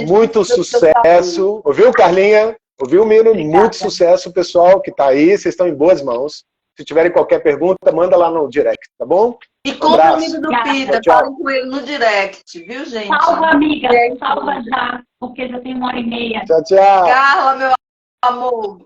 muito sucesso. Ouviu, Carlinha? Ouviu, Mino? Muito sucesso, pessoal, que está aí. Vocês estão em boas mãos. Se tiverem qualquer pergunta, manda lá no direct, tá bom? E compra o amigo do Peter, falem com ele no direct, viu, gente? Salva, amiga, salva já, porque já tem 1h30. Tchau, tchau. Carla, meu amor.